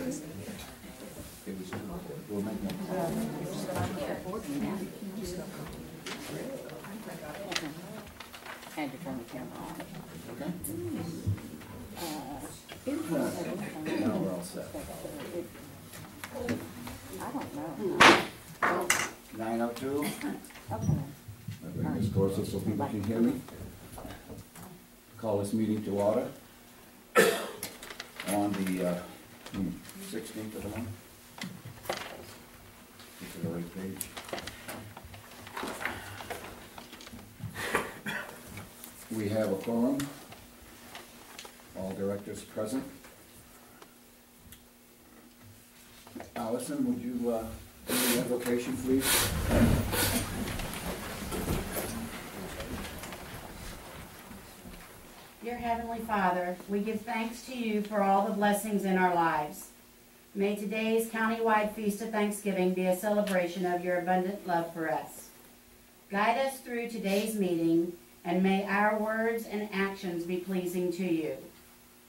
We'll make one. And to turn the camera on. Okay. Now we're all set. I don't know. 9:02. Okay. I bring this closer so people can hear me. Call this meeting to order on the 16th of the month. Get to the right page. We have a quorum. All directors present. Allison, would you do the invocation, please? Dear Heavenly Father, we give thanks to you for all the blessings in our lives. May today's countywide Feast of Thanksgiving be a celebration of your abundant love for us. Guide us through today's meeting, and may our words and actions be pleasing to you.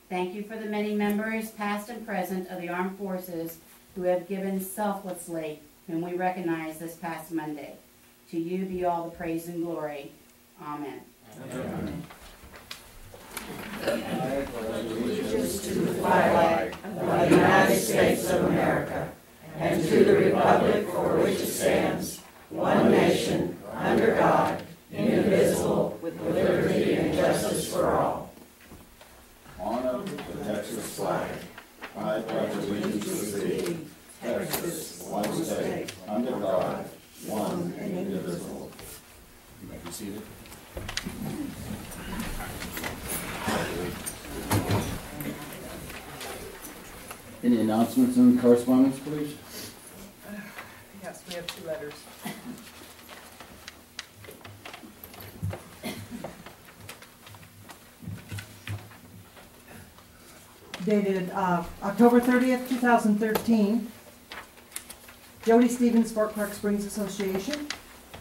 Thank you for the many members, past and present, of the armed forces who have given selflessly, whom we recognize this past Monday. To you be all the praise and glory. Amen. Amen. Allegiance to the flag of the United States of America and to the republic for which it stands, one nation, under God, indivisible, with liberty and justice for all. Honor the Texas flag. I pledge allegiance to thee, Texas, one state, under God, one and indivisible. You may be seated. Any announcements and correspondence, please? Yes, we have 2 letters. Dated October 30th, 2013. Jody Stevens, Fort Clark Springs Association.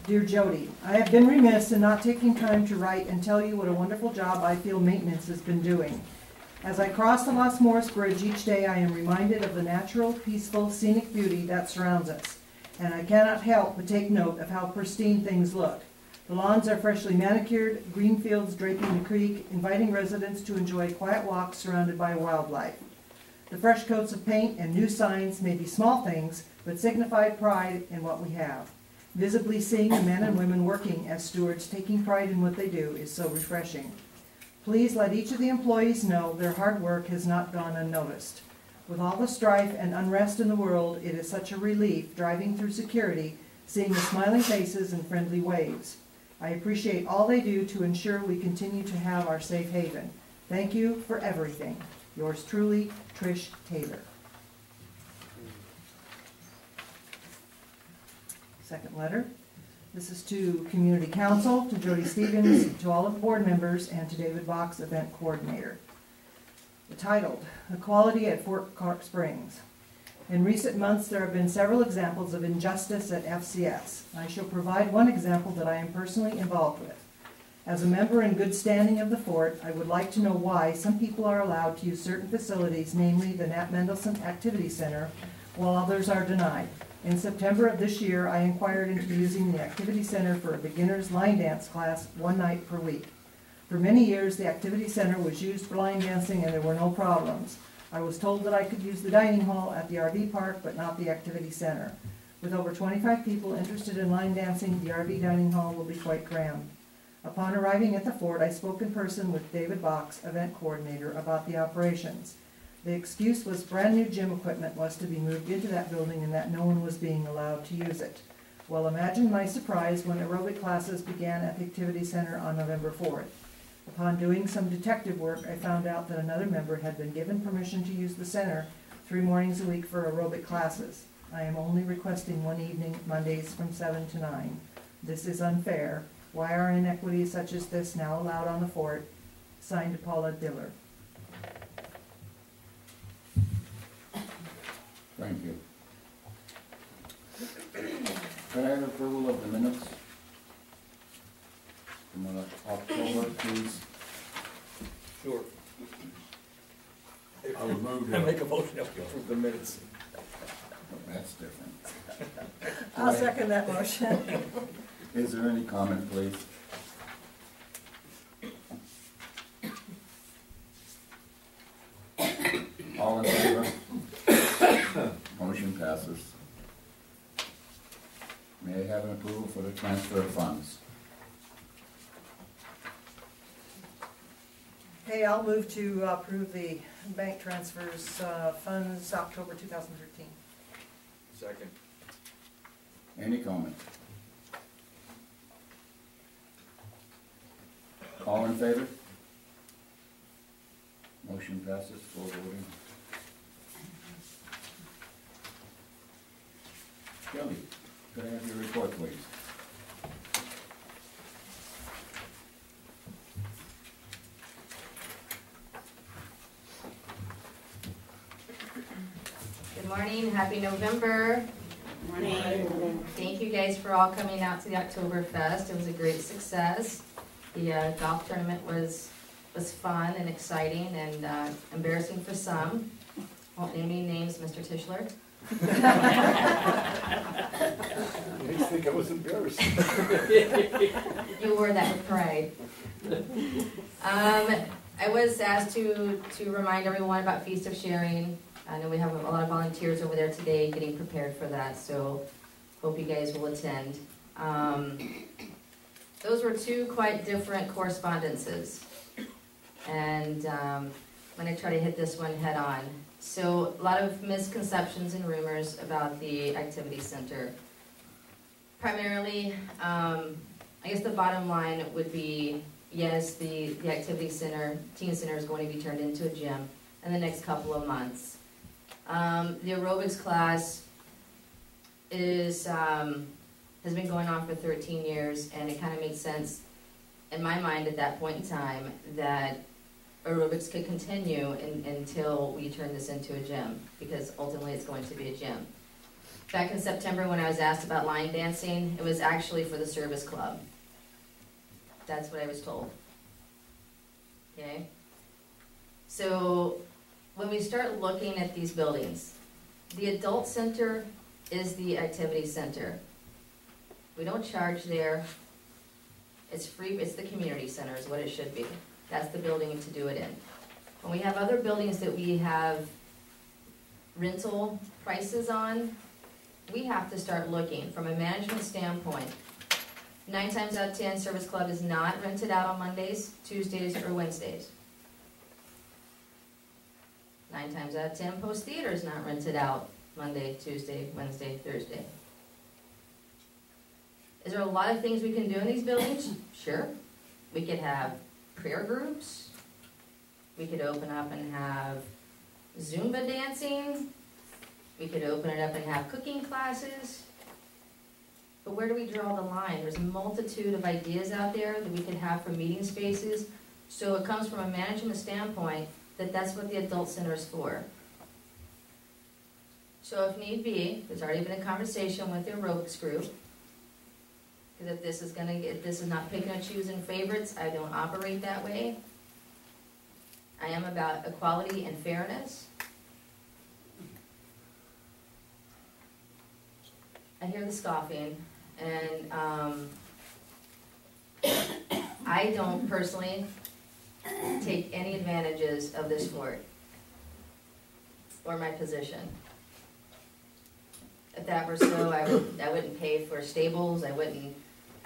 Dear Jody, I have been remiss in not taking time to write and tell you what a wonderful job I feel maintenance has been doing. As I cross the Los Morris Bridge each day, I am reminded of the natural, peaceful, scenic beauty that surrounds us, and I cannot help but take note of how pristine things look. The lawns are freshly manicured, green fields draping the creek, inviting residents to enjoy quiet walks surrounded by wildlife. The fresh coats of paint and new signs may be small things, but signify pride in what we have. Visibly seeing the men and women working as stewards, taking pride in what they do, is so refreshing. Please let each of the employees know their hard work has not gone unnoticed. With all the strife and unrest in the world, it is such a relief driving through security, seeing the smiling faces and friendly waves. I appreciate all they do to ensure we continue to have our safe haven. Thank you for everything. Yours truly, Trish Taylor. Second letter. This is to Community Council, to Jody Stevens, to all of the board members, and to David Box, Event Coordinator. Titled, Equality at Fort Clark Springs. In recent months, there have been several examples of injustice at FCS. I shall provide one example that I am personally involved with. As a member in good standing of the fort, I would like to know why some people are allowed to use certain facilities, namely the Nat Mendelson Activity Center, while others are denied. In September of this year, I inquired into using the Activity Center for a beginner's line dance class one night per week. For many years, the Activity Center was used for line dancing and there were no problems. I was told that I could use the dining hall at the RV park, but not the Activity Center. With over 25 people interested in line dancing, the RV dining hall will be quite crammed. Upon arriving at the fort, I spoke in person with David Box, Event Coordinator, about the operations. The excuse was brand new gym equipment was to be moved into that building and that no one was being allowed to use it. Well, imagine my surprise when aerobic classes began at the Activity Center on November 4th. Upon doing some detective work, I found out that another member had been given permission to use the center 3 mornings a week for aerobic classes. I am only requesting one evening, Mondays from 7 to 9. This is unfair. Why are inequities such as this now allowed on the fort? Signed, Paula Diller. Thank you. Could I have approval of the minutes from October, please? Sure. I would move I make a a motion that we approve the minutes. That's different. I'll second that motion. Is there any comment, please? All in favor? Motion passes. May I have an approval for the transfer of funds? Okay, I'll move to approve the bank transfers, funds October 2013. Second. Any comment? All in favor? Motion passes, 4 voting. Kelly, could I have your report, please? Good morning, happy November. Morning. Thank you guys for all coming out to the Oktoberfest. It was a great success. The golf tournament was fun and exciting and embarrassing for some. Won't name any names, Mr. Tischler. I didn't think I was embarrassed. You wore that with pride. I was asked to remind everyone about Feast of Sharing. I know we have a lot of volunteers over there today getting prepared for that, so hope you guys will attend. Those were 2 quite different correspondences, and I'm going to try to hit this one head on. So a lot of misconceptions and rumors about the activity center. Primarily, I guess the bottom line would be, yes, the activity center, teen center is going to be turned into a gym in the next couple of months. The aerobics class is has been going on for 13 years, and it kind of made sense in my mind at that point in time that aerobics could continue until we turn this into a gym, because ultimately it's going to be a gym. Back in September when I was asked about line dancing, it was actually for the service club. That's what I was told. Okay? So when we start looking at these buildings, the adult center is the activity center. We don't charge there. It's free, it's the community center is what it should be. That's the building to do it in. When we have other buildings that we have rental prices on, we have to start looking from a management standpoint. 9 times out of 10, Service Club is not rented out on Mondays, Tuesdays, or Wednesdays. 9 times out of 10, Post Theater is not rented out Monday, Tuesday, Wednesday, Thursday. Is there a lot of things we can do in these buildings? Sure. We could have prayer groups. We could open up and have Zumba dancing. We could open it up and have cooking classes. But where do we draw the line? There's a multitude of ideas out there that we could have for meeting spaces. So it comes from a management standpoint that that's what the adult center is for. So if need be, there's already been a conversation with the aerobics group. Because if this is not picking and choosing favorites, I don't operate that way. I am about equality and fairness. I hear the scoffing, and I don't personally take any advantages of this sport or my position. If that were so, I wouldn't pay for stables. I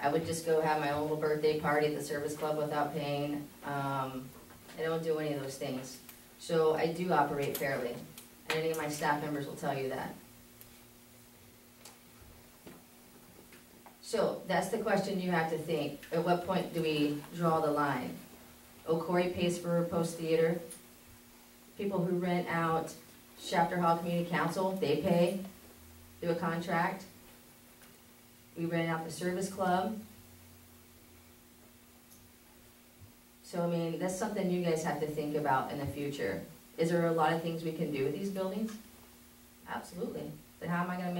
would just go have my own little birthday party at the service club without paying. I don't do any of those things. So I do operate fairly, and any of my staff members will tell you that. So that's the question you have to think. At what point do we draw the line? Corey pays for Post Theater. People who rent out Shafter Hall Community Council, they pay through a contract. We rent out the service club. So, I mean, that's something you guys have to think about in the future. Is there a lot of things we can do with these buildings? Absolutely. But how am I gonna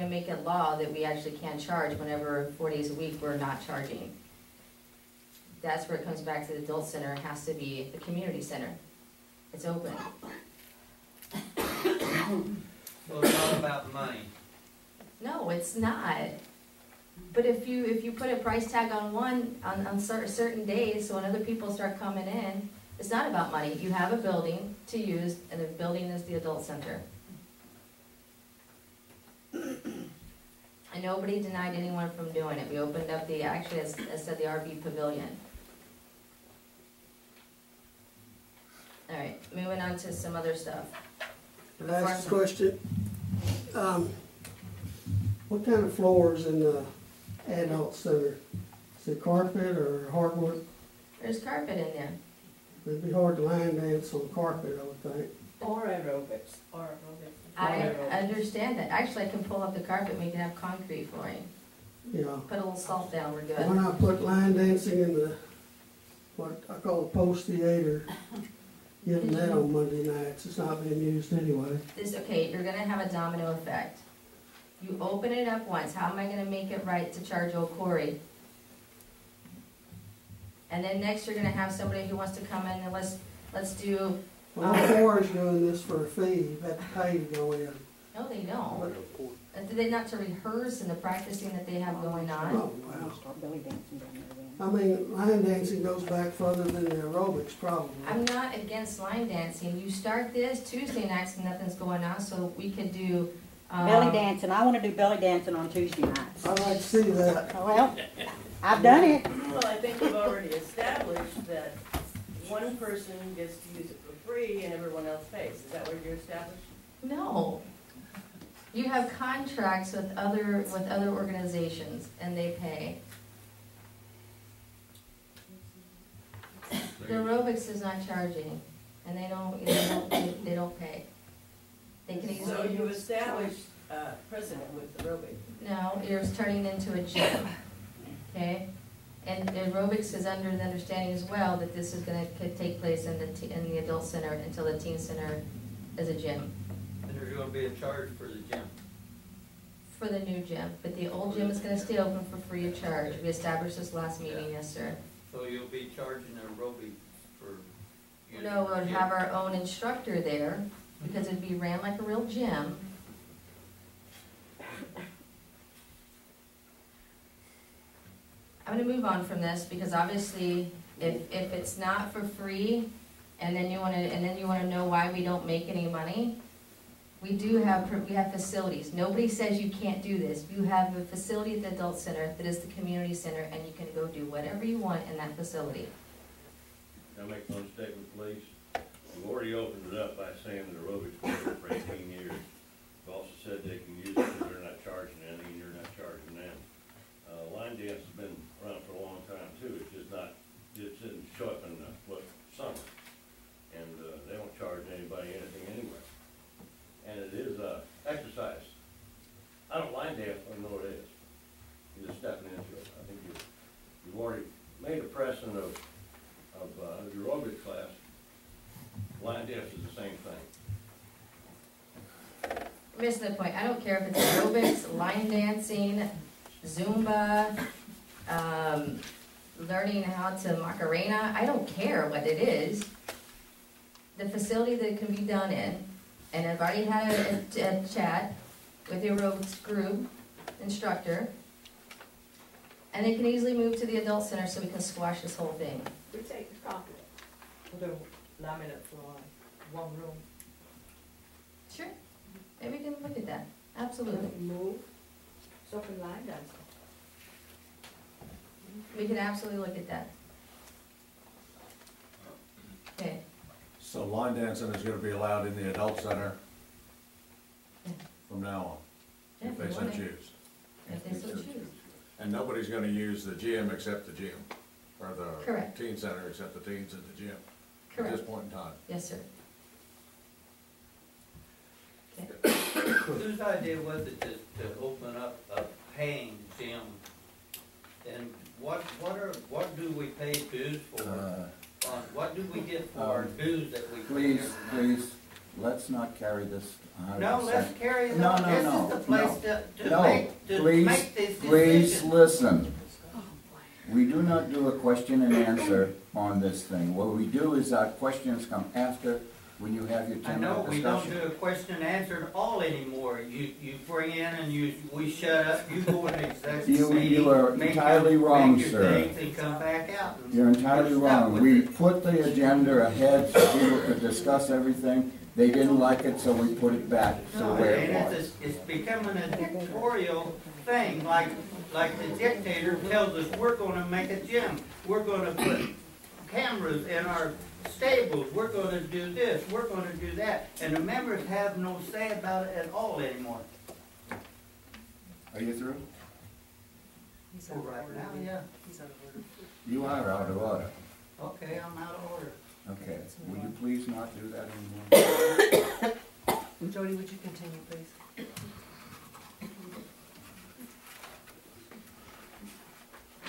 make it law that we actually can charge whenever 4 days a week we're not charging? That's where it comes back to the adult center. It has to be the community center. It's open. it's not. But if you put a price tag on on certain days, so when other people start coming in, it's not about money. You have a building to use, and the building is the adult center. And nobody denied anyone from doing it. We opened up actually, as I said, the RV pavilion. All right, moving on to some other stuff. Can I ask a question? What kind of floors in the adult center? Is it carpet or hardwood? There's carpet in there. It'd be hard to line dance on carpet, I would think. Or aerobics. I understand that. Actually, I can pull up the carpet and we can have concrete flooring. Yeah. Put a little salt down, we're good. When I put line dancing in the, what I call a post theater, getting that on Monday nights, it's not being used anyway. Okay, you're gonna have a domino effect. You open it up once, how am I gonna make it right to charge Old Quarry? And then next you're gonna have somebody who wants to come in and let's do, Well, Forest doing this for a fee, you have to pay to go in. no, they don't. Do they not to rehearse and the practicing that they have going on? Oh, wow. Start belly dancing down there then. I mean, line dancing goes back further than the aerobics probably. I'm not against line dancing. You start this Tuesday nights and nothing's going on, so we could do, Belly dancing, I wanna do belly dancing on Tuesday nights. I'd like to see that. Well, I've done it. Well, I think we've already established that one person gets to use it for free and everyone else pays. Is that what you're establishing? No. You have contracts with other organizations and they pay. The aerobics is not charging and they don't pay. They can So easily, you established precedent with aerobic. no, you're turning into a gym, okay? And aerobics is under the understanding as well that this is could take place in the adult center until the teen center is a gym. And there's gonna be a charge for the gym. For the new gym, but the old gym is gonna stay open for free of charge. We established this last meeting, yes, sir. So you'll be charging aerobics for using No, the we'll gym. have our own instructor there, because it'd be ran like a real gym. I'm gonna move on from this, because obviously, if it's not for free, and then you wanna know why we don't make any money, we have facilities. Nobody says you can't do this. You have a facility at the adult center that is the community center, and you can go do whatever you want in that facility. Can I make one statement, please? We've already opened it up by saying that aerobics been there for 18 years. We've also said they can use it because they're not charging anything, and you're not charging them. Line dance has been around for a long time too. It's just not, it didn't show up in summer. And they don't charge anybody anything anyway. And it is exercise. I don't line dance, I know what it is. You're just stepping into it. I think you've already made a precedent of the aerobics class. Line dance is the same thing. Missing the point. I don't care if it's aerobics, line dancing, Zumba, learning how to Macarena. I don't care what it is. The facility that it can be done in, and I've already had a chat with the aerobics group instructor, and they can easily move to the adult center so we can squash this whole thing. We take the carpet. We'll do laminate floor, one room. Sure. Maybe we can look at that. Absolutely. Move, so can line dancing. We can absolutely look at that. Okay. So line dancing is gonna be allowed in the adult center Yeah. from now Yeah, on, if they if you so want it. choose. If they so choose. And nobody's gonna use the gym except the gym, or the Correct. teen center except the teens at the gym, at Correct. this point in time. Yes, sir. Whose idea was it to open up a paying gym? And what do we pay dues for? What do we get for our dues that we pay Please, every month? please, let's not carry this 100%. No, let's carry it No, on. no, This no, is the place to No, make this please decision. listen. We do not do a question and answer on this thing. What we do is our questions come after when you have your I 10-minute know, we don't discussion. do a question and answer at all anymore. You bring in and we shut up, you go in executive You meeting. are make entirely your- wrong, make your sir. things and come back out. and You're entirely we're stuck wrong. with We it. put the agenda ahead so people could discuss everything. They didn't like it, so we put it back to No, where and it was. it's becoming a dictatorial thing, like the dictator tells us, we're gonna make a gym, we're gonna put cameras in our stables, we're gonna do this, we're gonna do that, and the members have no say about it at all anymore. Are you through? He's Well, right now, yeah, He's out of order. You are out of order. okay, I'm out of order. Okay, will you please not do that anymore? Jody, would you continue, please?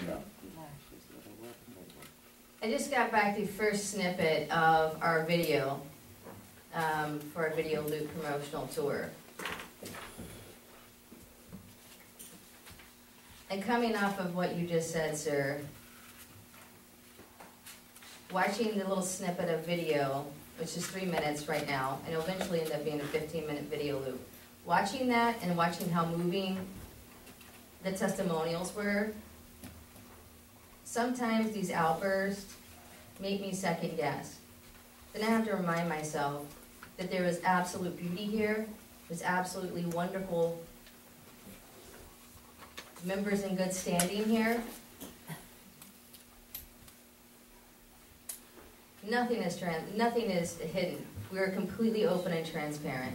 Yeah. I just got back the first snippet of our video, for our Video Loop promotional tour. And coming off of what you just said, sir, watching the little snippet of video, which is 3 minutes right now, and it'll eventually end up being a 15-minute video loop. Watching that and watching how moving the testimonials were, sometimes these outbursts make me second guess. Then I have to remind myself that there is absolute beauty here, there's absolutely wonderful members in good standing here. Nothing is hidden. We are completely open and transparent.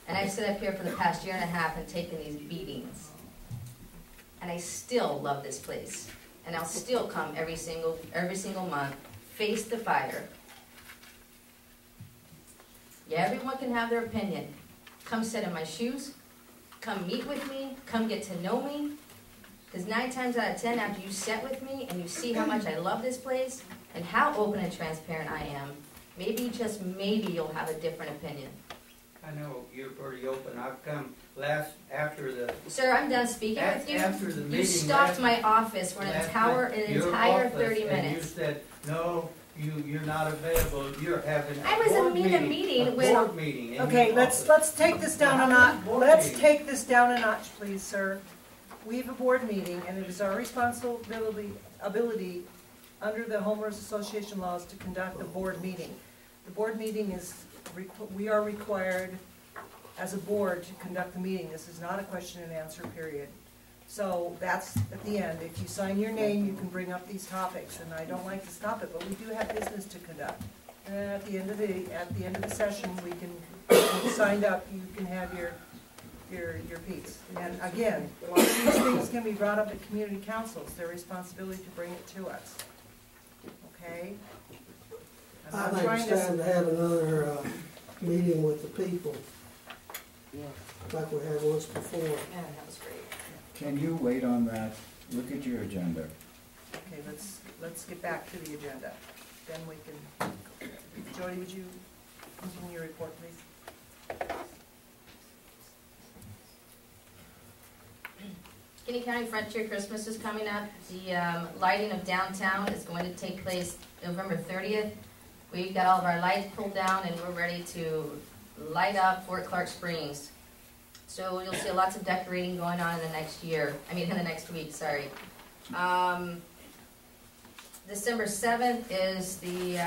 And I've sat up here for the past year and a half and taken these beatings. And I still love this place. And I'll still come every single month, face the fire. Yeah, everyone can have their opinion. Come sit in my shoes. Come meet with me. Come get to know me. Because 9 times out of 10, after you sit with me and you see how much I love this place and how open and transparent I am, maybe, just maybe, you'll have a different opinion. I know, you're pretty open, I've come after the. Sir, I'm done speaking with you. After the meeting. You stopped last- my office for an last entire, night, an your entire office, 30 And you minutes. said, no, you're not available, you're having I a was board in a meeting. meeting A with- board meeting in Okay, your let's office. take this down a notch. Board Let's meeting. take this down a notch, please, sir. We have a board meeting, and it is our responsibility under the homeowners association laws to conduct a board meeting. The board meeting is, we are required as a board to conduct the meeting. This is not a question and answer period. So that's at the end. If you sign your name, you can bring up these topics, and I don't like to stop it, but we do have business to conduct. And then at the end of the session, we can, if you signed up, you can have your piece. And again, a lot of these things can be brought up at community councils. It's their responsibility to bring it to us. Okay? I'm I not think trying it's time to have another, meeting with the people, like we had once before. Yeah, that was great. Can you wait on that? Look at your agenda. Okay, let's get back to the agenda. Then we can, Jody, would you continue your report, please? Kinney County Frontier Christmas is coming up. The lighting of downtown is going to take place November 30th. We've got all of our lights pulled down and we're ready to light up Fort Clark Springs. So you'll see lots of decorating going on in the next week, sorry. December 7th is the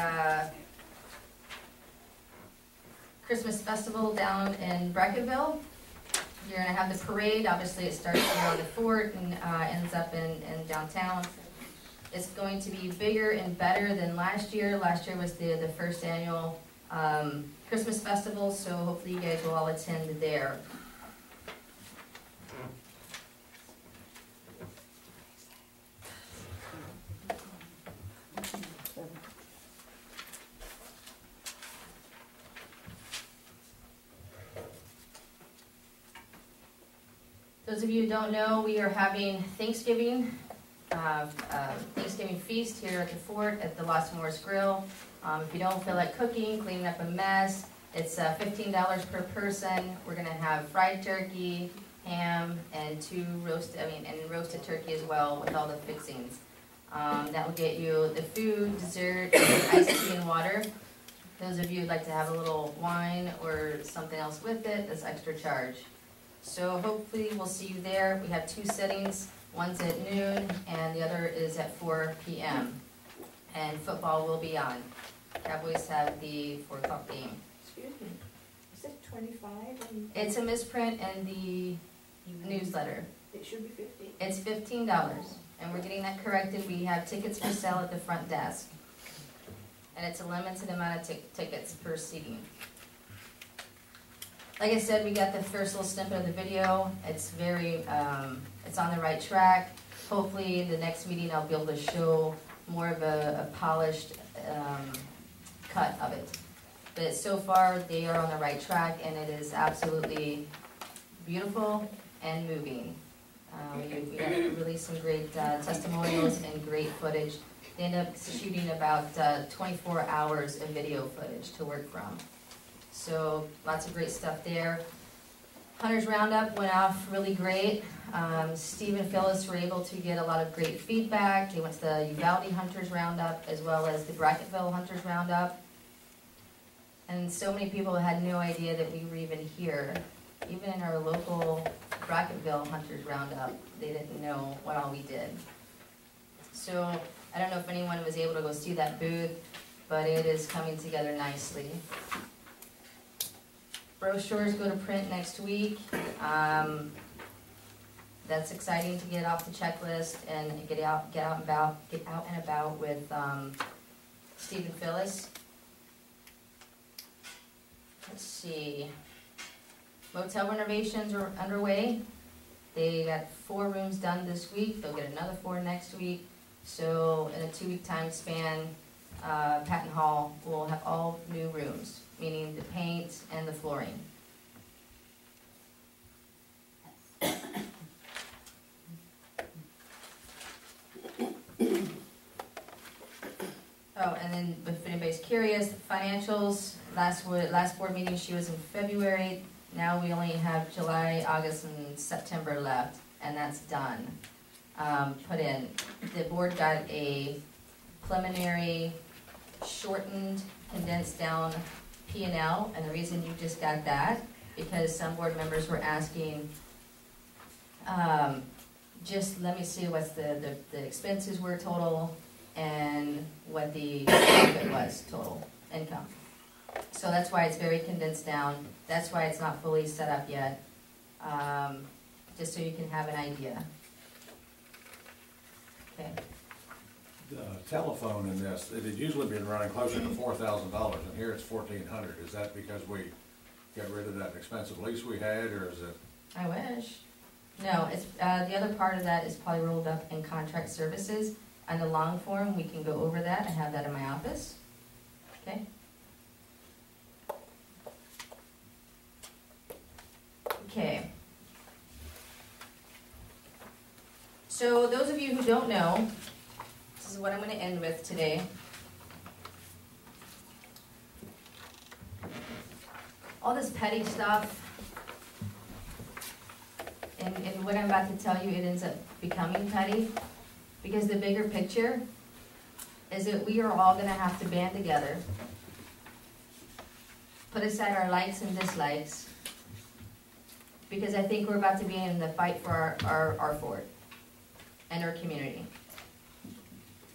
Christmas Festival down in Breckenville. You're gonna have the parade, obviously it starts here on the fort and ends up in downtown. It's going to be bigger and better than last year. Last year was the first annual Christmas festival, so hopefully you guys will all attend there. Those of you who don't know, we are having Thanksgiving feast here at the fort at the Los Morris Grill. If you don't feel like cooking, cleaning up a mess, it's $15 per person. We're gonna have fried turkey, ham, and roasted turkey as well with all the fixings. That will get you the food, dessert, iced tea and water. Those of you who'd like to have a little wine or something else with it, that's extra charge. So hopefully we'll see you there. We have 2 sittings, one's at noon and the other is at 4 p.m. And football will be on. Cowboys have the 4 o'clock game. Excuse me, is it 25 and? It's a misprint in the newsletter. It should be 50. It's $15, and we're getting that corrected. We have tickets for sale at the front desk. And it's a limited amount of tickets per seating. Like I said, we got the first little snippet of the video. It's very, it's on the right track. Hopefully, the next meeting I'll be able to show more of a polished cut of it. But so far, they are on the right track, and it is absolutely beautiful and moving. We got really some great testimonials and great footage. They end up shooting about 24 hours of video footage to work from. So lots of great stuff there. Hunters Roundup went off really great. Steve and Phyllis were able to get a lot of great feedback. They went to the Uvalde Hunters Roundup as well as the Bracketville Hunters Roundup. And so many people had no idea that we were even here. Even in our local Bracketville Hunters Roundup, they didn't know what all we did. So I don't know if anyone was able to go see that booth, but it is coming together nicely. Brochures go to print next week. That's exciting to get off the checklist and get out and about with Steve and Phyllis. Let's see. Motel renovations are underway. They got 4 rooms done this week. They'll get another 4 next week. So in a 2-week time span, Patton Hall will have all new rooms, meaning the paint and the flooring. Oh, and then if anybody's curious, financials, last board meeting she was in February. Now we only have July, August, and September left, and that's done. Put in. The board got a preliminary, shortened, condensed down P&L, and the reason you just got that, because some board members were asking, just let me see what the expenses were total, and what the profit was total income. So that's why it's very condensed down. That's why it's not fully set up yet, just so you can have an idea. Okay. The telephone in this, it had usually been running closer to $4,000, and here it's $1,400. Is that because we got rid of that expensive lease we had, or is it? I wish. No, it's the other part of that is probably rolled up in contract services. On the long form, we can go over that. I have that in my office. Okay. Okay. So those of you who don't know, this is what I'm going to end with today. All this petty stuff, and what I'm about to tell you, it ends up becoming petty, because the bigger picture is that we are all going to have to band together, put aside our likes and dislikes, because I think we're about to be in the fight for our fort and our community.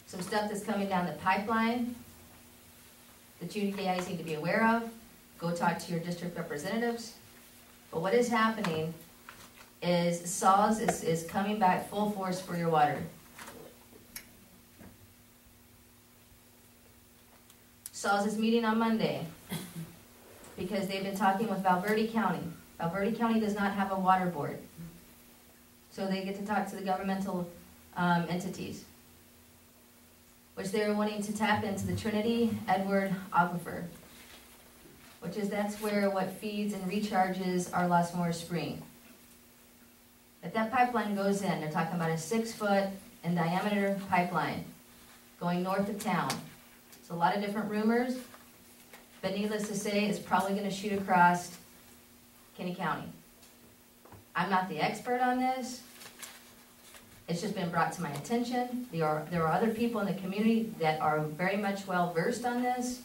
Some stuff that's coming down the pipeline that you guys need to be aware of. Go talk to your district representatives. But what is happening is SAWS is coming back full force for your water. SAWS is meeting on Monday because they've been talking with Valverde County. Valverde County does not have a water board. So they get to talk to the governmental entities, which they're wanting to tap into the Trinity Edward Aquifer, that's where what feeds and recharges our Los Morris Spring. If that pipeline goes in, they're talking about a 6-foot in diameter pipeline going north of town. It's a lot of different rumors, but needless to say, it's probably going to shoot across Kinney County. I'm not the expert on this, It's just been brought to my attention. There are other people in the community that are very much well versed on this.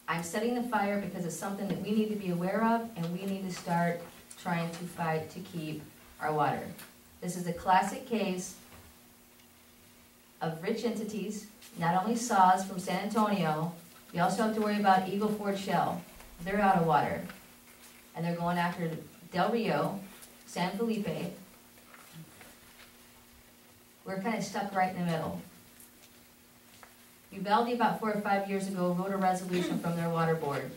I'm setting the fire because it's something that we need to be aware of, and we need to start trying to fight to keep our water. This is a classic case of rich entities, not only Saws from San Antonio, you also have to worry about Eagle Ford Shell. They're out of water. And they're going after Del Rio, San Felipe. We're kind of stuck right in the middle. Uvalde about 4 or 5 years ago wrote a resolution from their water board,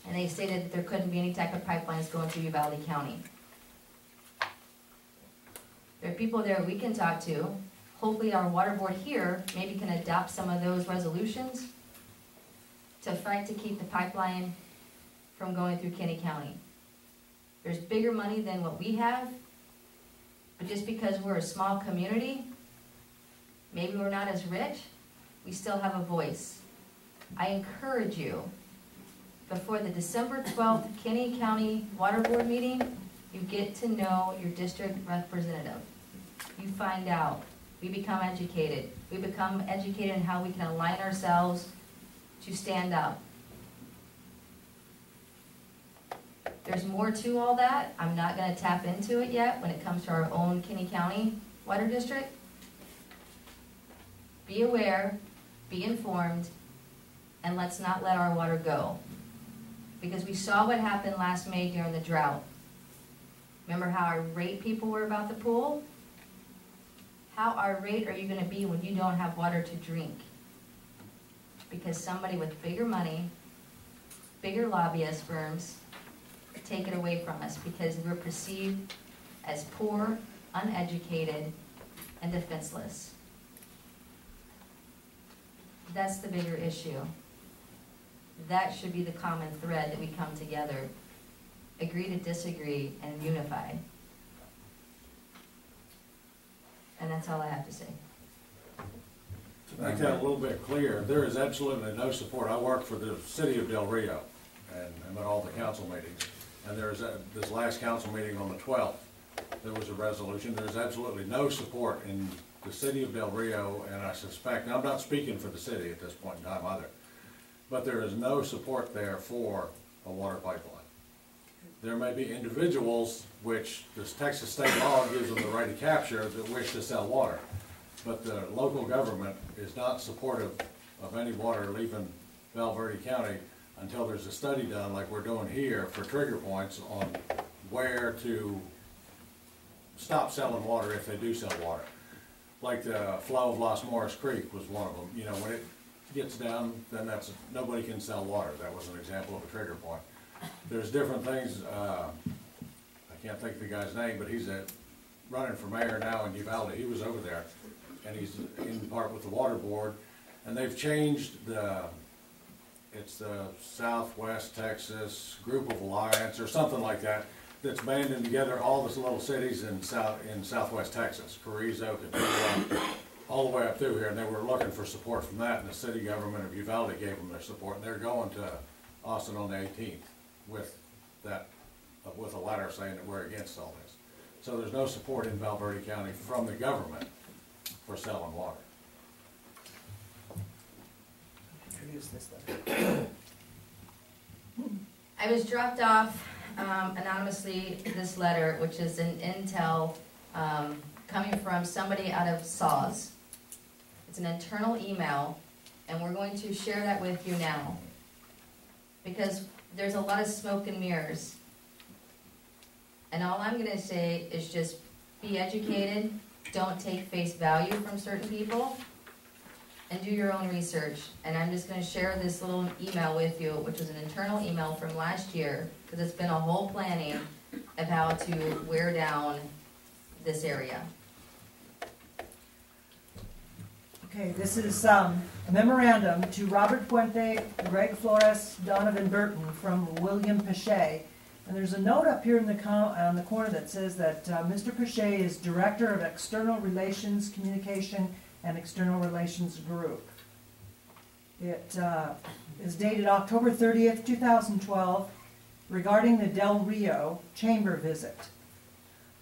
and they stated that there couldn't be any type of pipelines going through Uvalde County. There are people there we can talk to. Hopefully our water board here maybe can adopt some of those resolutions to fight to keep the pipeline from going through Kinney County. There's bigger money than what we have, but just because we're a small community, maybe we're not as rich, we still have a voice. I encourage you, before the December 12th Kinney County Water Board meeting, you get to know your district representative. You find out. We become educated. We become educated in how we can align ourselves to stand up. There's more to all that. I'm not going to tap into it yet when it comes to our own Kinney County Water District. Be aware, be informed, and let's not let our water go. Because we saw what happened last May during the drought. Remember how irate people were about the pool? How irate are you going to be when you don't have water to drink? Because somebody with bigger money, bigger lobbyist firms, take it away from us because we're perceived as poor, uneducated, and defenseless. That's the bigger issue. That should be the common thread that we come together, agree to disagree, and unify. And that's all I have to say. To make that a little bit clear, there is absolutely no support. I work for the city of Del Rio, and I'm at all the council meetings. And there's this last council meeting on the 12th, there was a resolution. There's absolutely no support in the city of Del Rio, and I suspect, and I'm not speaking for the city at this point in time either, but there is no support there for a water pipeline. There may be individuals, which this Texas state law gives them the right to capture, that wish to sell water. But the local government is not supportive of any water leaving Val Verde County until there's a study done like we're doing here for trigger points on where to stop selling water if they do sell water. Like the flow of Los Morris Creek was one of them. You know, when it gets down, then nobody can sell water. That was an example of a trigger point. There's different things, I can't think of the guy's name, but he's running for mayor now in Uvalde. He was over there, and he's in part with the water board, and they've changed it's the Southwest Texas Group of Alliance or something like that, that's banding together all the little cities in Southwest Texas, Carrizo, Cadillo, all the way up through here, and they were looking for support from that, and the city government of Uvalde gave them their support, and they're going to Austin on the 18th with a letter saying that we're against all this. So there's no support in Val Verde County from the government for selling water. Introduce this letter. I was dropped off anonymously this letter, which is an intel coming from somebody out of Saws. It's an internal email, and we're going to share that with you now. Because there's a lot of smoke and mirrors. And all I'm going to say is just be educated, don't take face value from certain people, and do your own research. And I'm just going to share this little email with you, which is an internal email from last year, because it's been a whole planning of how to wear down this area. Okay, this is a memorandum to Robert Puente, Greg Flores, Donovan Burton from William Pache. And there's a note up here in on the corner that says that Mr. Pache is Director of External Relations Communication and External Relations Group. It is dated October 30th, 2012, regarding the Del Rio chamber visit.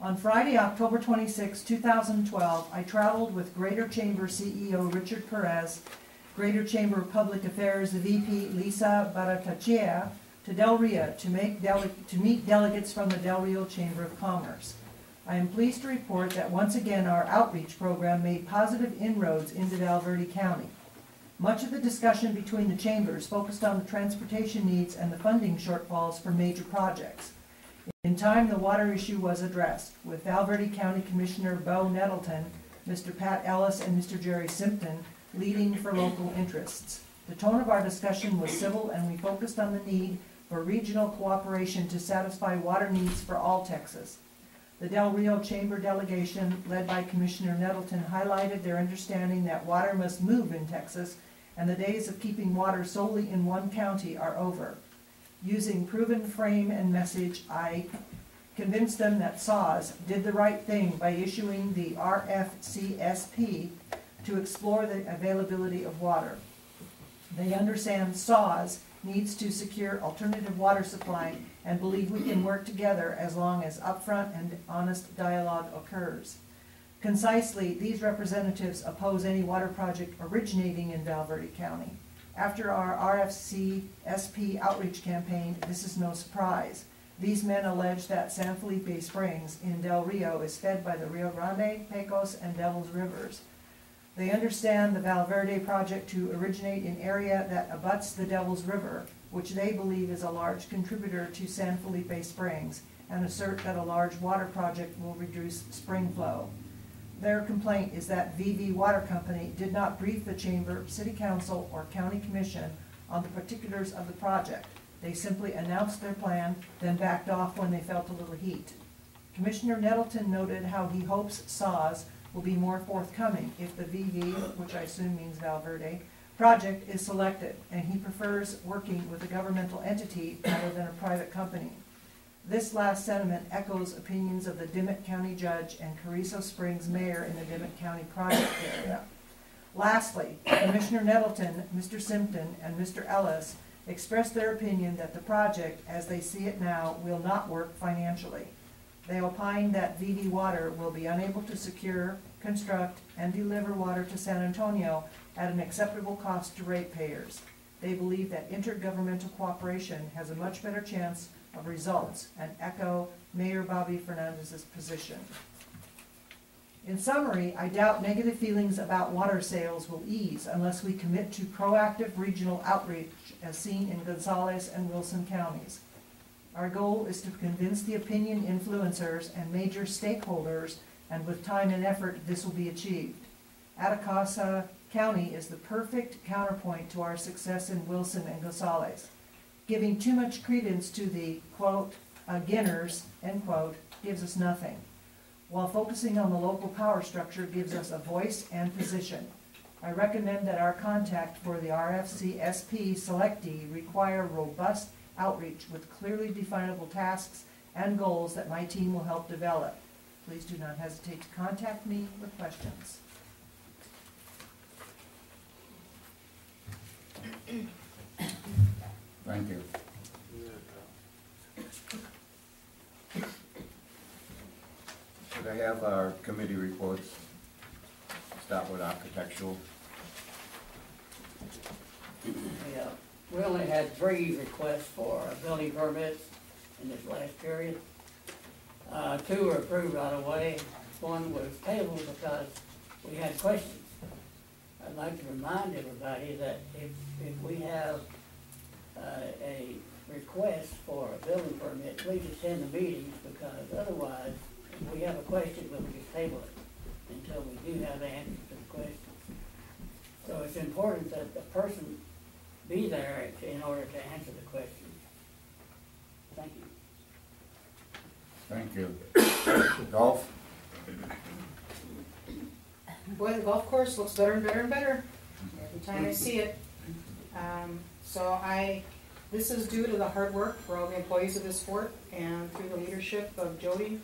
On Friday, October 26, 2012, I traveled with Greater Chamber CEO Richard Perez, Greater Chamber of Public Affairs VP Lisa Baratachea to Del Rio to meet delegates from the Del Rio Chamber of Commerce. I am pleased to report that once again our outreach program made positive inroads into Val Verde County. Much of the discussion between the chambers focused on the transportation needs and the funding shortfalls for major projects. In time, the water issue was addressed, with Val Verde County Commissioner Bo Nettleton, Mr. Pat Ellis, and Mr. Jerry Simpton leading for local interests. The tone of our discussion was civil, and we focused on the need for regional cooperation to satisfy water needs for all Texas. The Del Rio Chamber delegation, led by Commissioner Nettleton, highlighted their understanding that water must move in Texas, and the days of keeping water solely in one county are over. Using proven frame and message, I convinced them that SAWS did the right thing by issuing the RFCSP to explore the availability of water. They understand SAWS needs to secure alternative water supply and believe we can work together as long as upfront and honest dialogue occurs. Concisely, these representatives oppose any water project originating in Val Verde County. After our RFC-SP outreach campaign, this is no surprise. These men allege that San Felipe Springs in Del Rio is fed by the Rio Grande, Pecos, and Devils Rivers. They understand the Val Verde project to originate in area that abuts the Devils River, which they believe is a large contributor to San Felipe Springs, and assert that a large water project will reduce spring flow. Their complaint is that VV Water Company did not brief the Chamber, City Council, or County Commission on the particulars of the project. They simply announced their plan, then backed off when they felt a little heat. Commissioner Nettleton noted how he hopes SAWS will be more forthcoming if the VV, which I assume means Val Verde, project is selected, and he prefers working with a governmental entity rather than a private company. This last sentiment echoes opinions of the Dimmitt County Judge and Carrizo Springs Mayor in the Dimmitt County project area. Lastly, Commissioner Nettleton, Mr. Simpton, and Mr. Ellis expressed their opinion that the project, as they see it now, will not work financially. They opine that VV Water will be unable to secure, construct, and deliver water to San Antonio at an acceptable cost to ratepayers. They believe that intergovernmental cooperation has a much better chance of results and echo Mayor Bobby Fernandez's position. In summary, I doubt negative feelings about water sales will ease unless we commit to proactive regional outreach as seen in Gonzales and Wilson counties. Our goal is to convince the opinion influencers and major stakeholders, and with time and effort this will be achieved. Atacama County is the perfect counterpoint to our success in Wilson and Gonzales. Giving too much credence to the, quote, beginners, end quote, gives us nothing, while focusing on the local power structure gives us a voice and position. I recommend that our contact for the RFC-SP selectee require robust outreach with clearly definable tasks and goals that my team will help develop. Please do not hesitate to contact me with questions. Thank you. Should I have our committee reports? Start with architectural. Yeah, we only had 3 requests for building permits in this last period. 2 were approved right away. 1 was tabled because we had questions. I'd like to remind everybody that if we have a request for a building permit, please attend the meetings, because otherwise, if we have a question, we'll just table it until we do have answers to the questions. So it's important that the person be there in order to answer the questions. Thank you. Thank you. Golf? Boy, the golf course looks better and better and better every time I see it. This is due to the hard work for all the employees of this fort and through the leadership of Jody,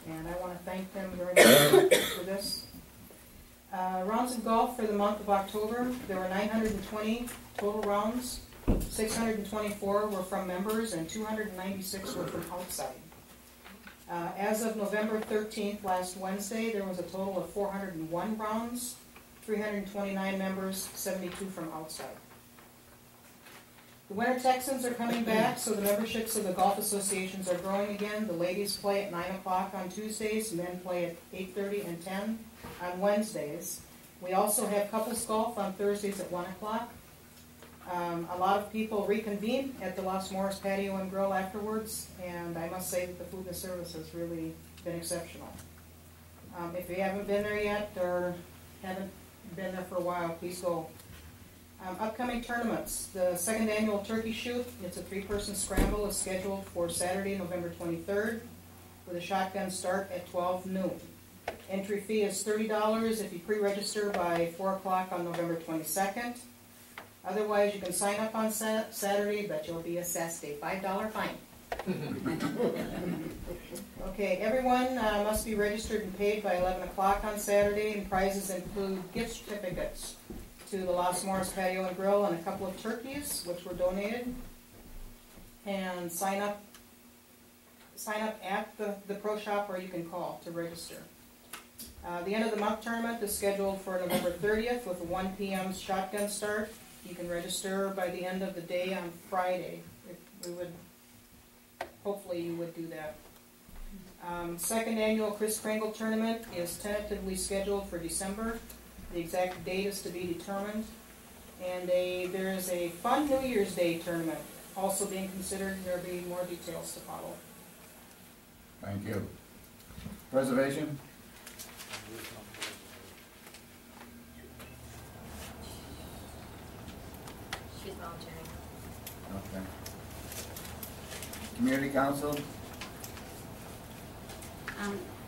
and I want to thank them very much for this. Rounds of golf for the month of October, there were 920 total rounds. 624 were from members and 296 were from outside. As of November 13th, last Wednesday, there was a total of 401 rounds, 329 members, 72 from outside. The Winter Texans are coming back, so the memberships of the golf associations are growing again. The ladies play at 9 o'clock on Tuesdays, men play at 8:30 and 10 on Wednesdays. We also have couples golf on Thursdays at 1 o'clock. A lot of people reconvene at the Los Morris Patio and Grill afterwards, and I must say that the food and service has really been exceptional. If you haven't been there yet or haven't been there for a while, please go. Upcoming tournaments. The second annual turkey shoot, it's a 3-person scramble, is scheduled for Saturday, November 23rd, with a shotgun start at 12 noon. Entry fee is $30 if you pre-register by 4 o'clock on November 22nd. Otherwise, you can sign up on Saturday, but you'll be assessed a $5 fine. Okay, everyone must be registered and paid by 11 o'clock on Saturday, and prizes include gift certificates to the Los Morris Patio and Grill and a couple of turkeys, which were donated. And sign up at the pro shop, or you can call to register. The end of the month tournament is scheduled for November 30th with a 1 p.m. shotgun start. You can register by the end of the day on Friday. Hopefully you would do that. Second annual Kris Kringle tournament is tentatively scheduled for December. The exact date is to be determined. And there is a fun New Year's Day tournament also being considered. There will be more details to follow. Thank you. Preservation? She's volunteering. Okay. Community Council?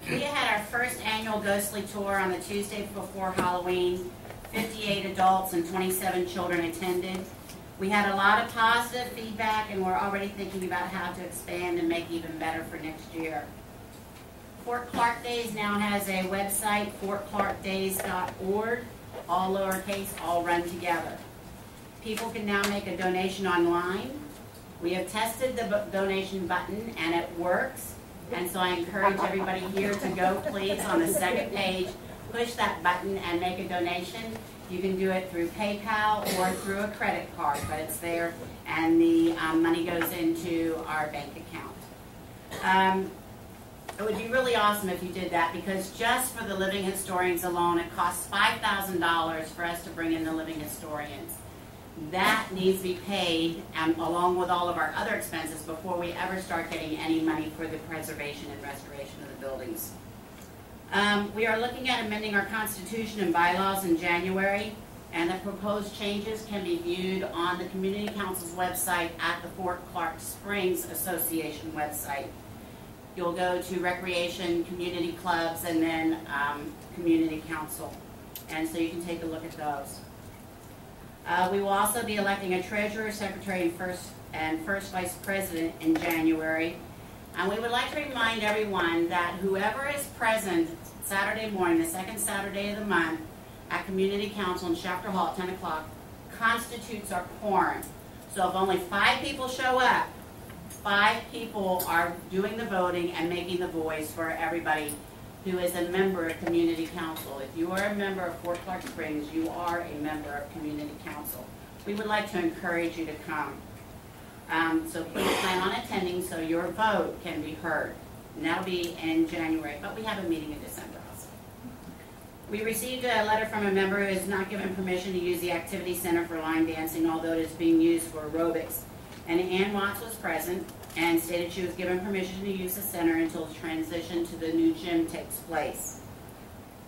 We had our first annual Ghostly Tour on the Tuesday before Halloween. 58 adults and 27 children attended. We had a lot of positive feedback, and we're already thinking about how to expand and make even better for next year. Fort Clark Days now has a website, fortclarkdays.org, all lowercase, all run together. People can now make a donation online. We have tested the donation button, and it works. And so I encourage everybody here to go, please, on the second page, push that button and make a donation. You can do it through PayPal or through a credit card, but it's there, and the money goes into our bank account. It would be really awesome if you did that, because just for the living historians alone, it costs $5,000 for us to bring in the living historians. That needs to be paid along with all of our other expenses before we ever start getting any money for the preservation and restoration of the buildings. We are looking at amending our Constitution and bylaws in January, and the proposed changes can be viewed on the Community Council's website at the Fort Clark Springs Association website. You'll go to Recreation, Community Clubs, and then Community Council, and so you can take a look at those. We will also be electing a treasurer, secretary, and first vice president in January. And we would like to remind everyone that whoever is present Saturday morning, the second Saturday of the month, at Community Council in Shafter Hall at 10 o'clock, constitutes our quorum. So if only 5 people show up, 5 people are doing the voting and making the voice for everybody who is a member of Community Council. If you are a member of Fort Clark Springs, you are a member of Community Council. We would like to encourage you to come. So please plan on attending so your vote can be heard. And that'll be in January, but we have a meeting in December also. We received a letter from a member who has not given permission to use the Activity Center for line dancing, although it is being used for aerobics. And Ann Watts was present and stated she was given permission to use the center until the transition to the new gym takes place.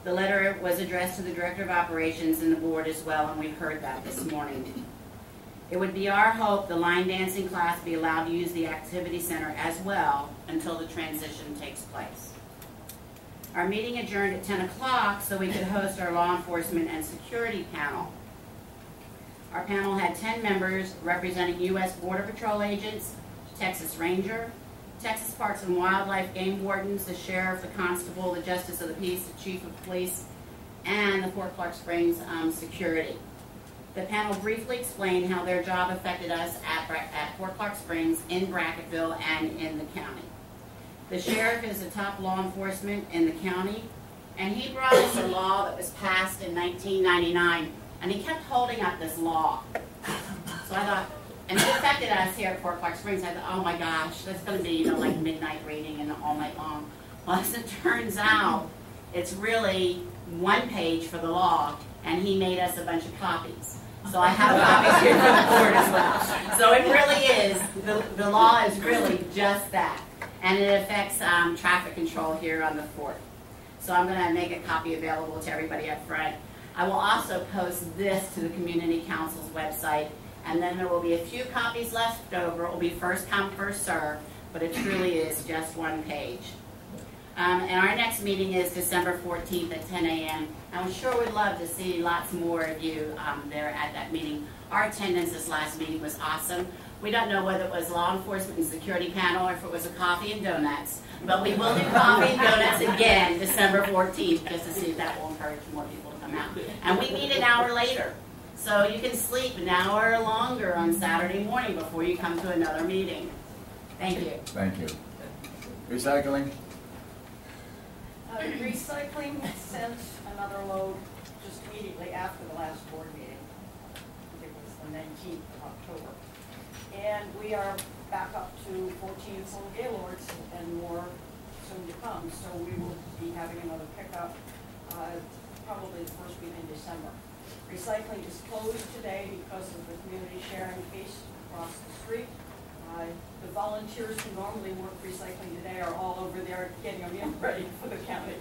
The letter was addressed to the Director of Operations and the board as well, and we heard that this morning. It would be our hope the line dancing class be allowed to use the activity center as well until the transition takes place. Our meeting adjourned at 10 o'clock so we could host our law enforcement and security panel. Our panel had 10 members representing U.S. Border Patrol agents, Texas Ranger, Texas Parks and Wildlife game wardens, the sheriff, the constable, the justice of the peace, the chief of police, and the Fort Clark Springs security. The panel briefly explained how their job affected us at Fort Clark Springs, in Brackettville, and in the county. The sheriff is the top law enforcement in the county, and he brought us a law that was passed in 1999, and he kept holding up this law. So I thought, and it affected us here at Fort Clark Springs. I thought, oh my gosh, that's going to be, like midnight reading and all night long. Well, as it turns out, it's really one page for the law, and he made us a bunch of copies. So I have copies here for the board as well. So it really is, the law is really just that. And it affects traffic control here on the fort. So I'm going to make a copy available to everybody up front. I will also post this to the Community Council's website, and then there will be a few copies left over. It will be first come, first serve, but it truly is just one page. And our next meeting is December 14th at 10 a.m. I'm sure we'd love to see lots more of you there at that meeting. Our attendance this last meeting was awesome. We don't know whether it was law enforcement and security panel or if it was a coffee and donuts, but we will do coffee and donuts again December 14th just to see if that will encourage more people to come out. And we meet an hour later, so you can sleep an hour longer on Saturday morning before you come to another meeting. Thank you. Thank you. Recycling? Recycling sent another load just immediately after the last board meeting. It was the 19th of October. And we are back up to 14 full Gaylords and more soon to come. So we will be having another pickup probably the first week in December. Recycling is closed today because of the community sharing feast across the street. The volunteers who normally work recycling today are all over there getting them in ready for the county.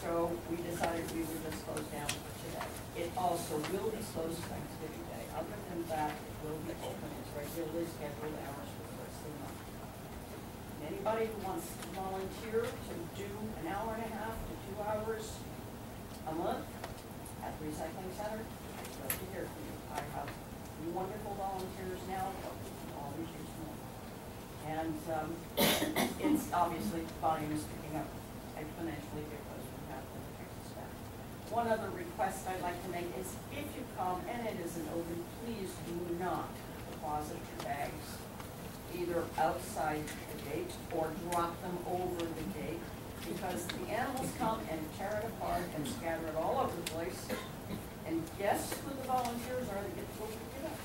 So we decided we would just close down for today. It also will be closed Thanksgiving Day. Other than that, it will be open its regularly scheduled hours for the rest of the month. Anybody who wants to volunteer to do an hour and a half to 2 hours a month at the recycling center, I'd love to hear from you. I have wonderful volunteers now, but we can always use more. And it's obviously volume is picking up exponentially because we have the fixed staff. One other request I'd like to make is if you come and it isn't open, please do not deposit your bags either outside the gate or drop them over the gate because the animals come and tear it apart and scatter it all over the place. And guess who the volunteers are that get to go pick it up?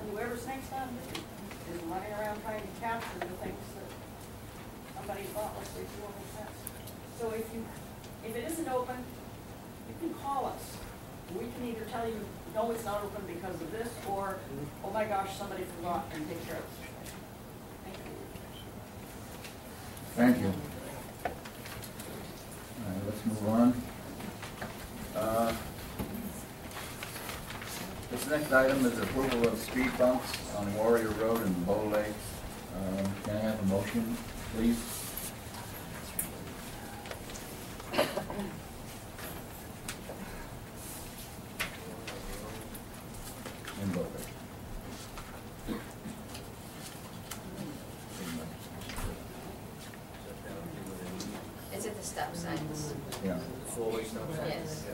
Whoever's next on duty is running around trying to capture the things that somebody thoughtlessly threw over the fence. So if it isn't open, you can call us. We can either tell you, no, it's not open because of this, or, oh my gosh, somebody forgot, and take care of the situation. Thank you. Thank you. All right, let's move on. This next item is approval of speed bumps on Warrior Road and Bow Lakes. Can I have a motion, please? In Bow Lake. It's at the stop signs. Yeah. Yes.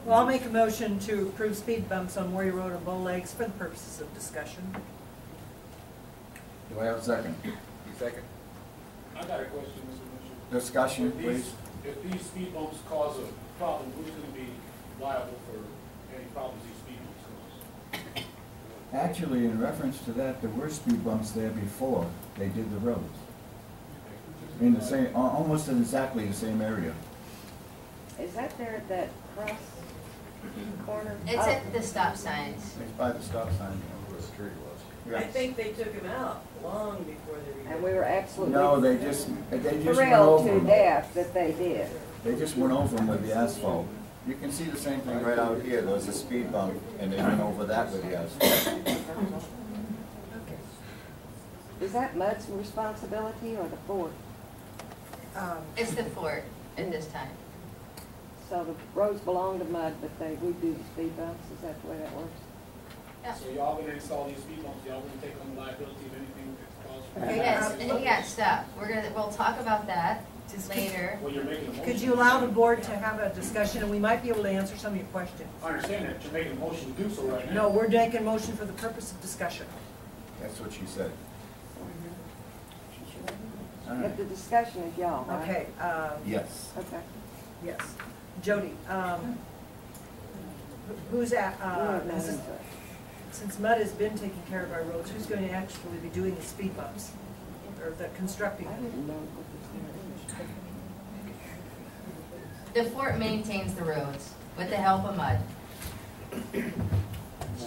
Well, I'll make a motion to approve speed bumps on Warrior Road and Bow Lakes for the purposes of discussion. Do I have a second? Second. I got a question, Mr. Mitchell. Discussion, If please. If these speed bumps cause a problem, who's going to be liable for any problems these speed bumps cause? Actually, in reference to that, there were speed bumps there before they did the roads. In the same, almost in exactly the same area. Is that there at that cross corner? It's at the stop signs. It's by the stop sign. Where the security was. Yes. they took him out long before they. And we were absolutely. No, they just went thrilled over to them. death that they did. They just went over them with the asphalt. You can see the same thing right out here. There was a speed bump, and they went over that with the asphalt. Is that Mudd's responsibility or the fort? It's the fort at this time. So the roads belong to Mudd, but we do the speed bumps. Is that the way that works? Yeah. So y'all gonna install these speed bumps, y'all gonna take on the liability of anything that causes? Yes, and yeah, stop. We'll talk about that later. Well, you're making a motion. Could you allow the board to have a discussion, and we might be able to answer some of your questions? I understand that, you're making a motion to do so right now. No, we're making a motion for the purpose of discussion. That's what she said. But the discussion is y'all, right? Okay, Yes. Okay. yes. Jody, who's at, since Mud has been taking care of our roads, who's going to actually be doing the speed bumps? Or the constructing? I didn't know. The fort maintains the roads with the help of Mud.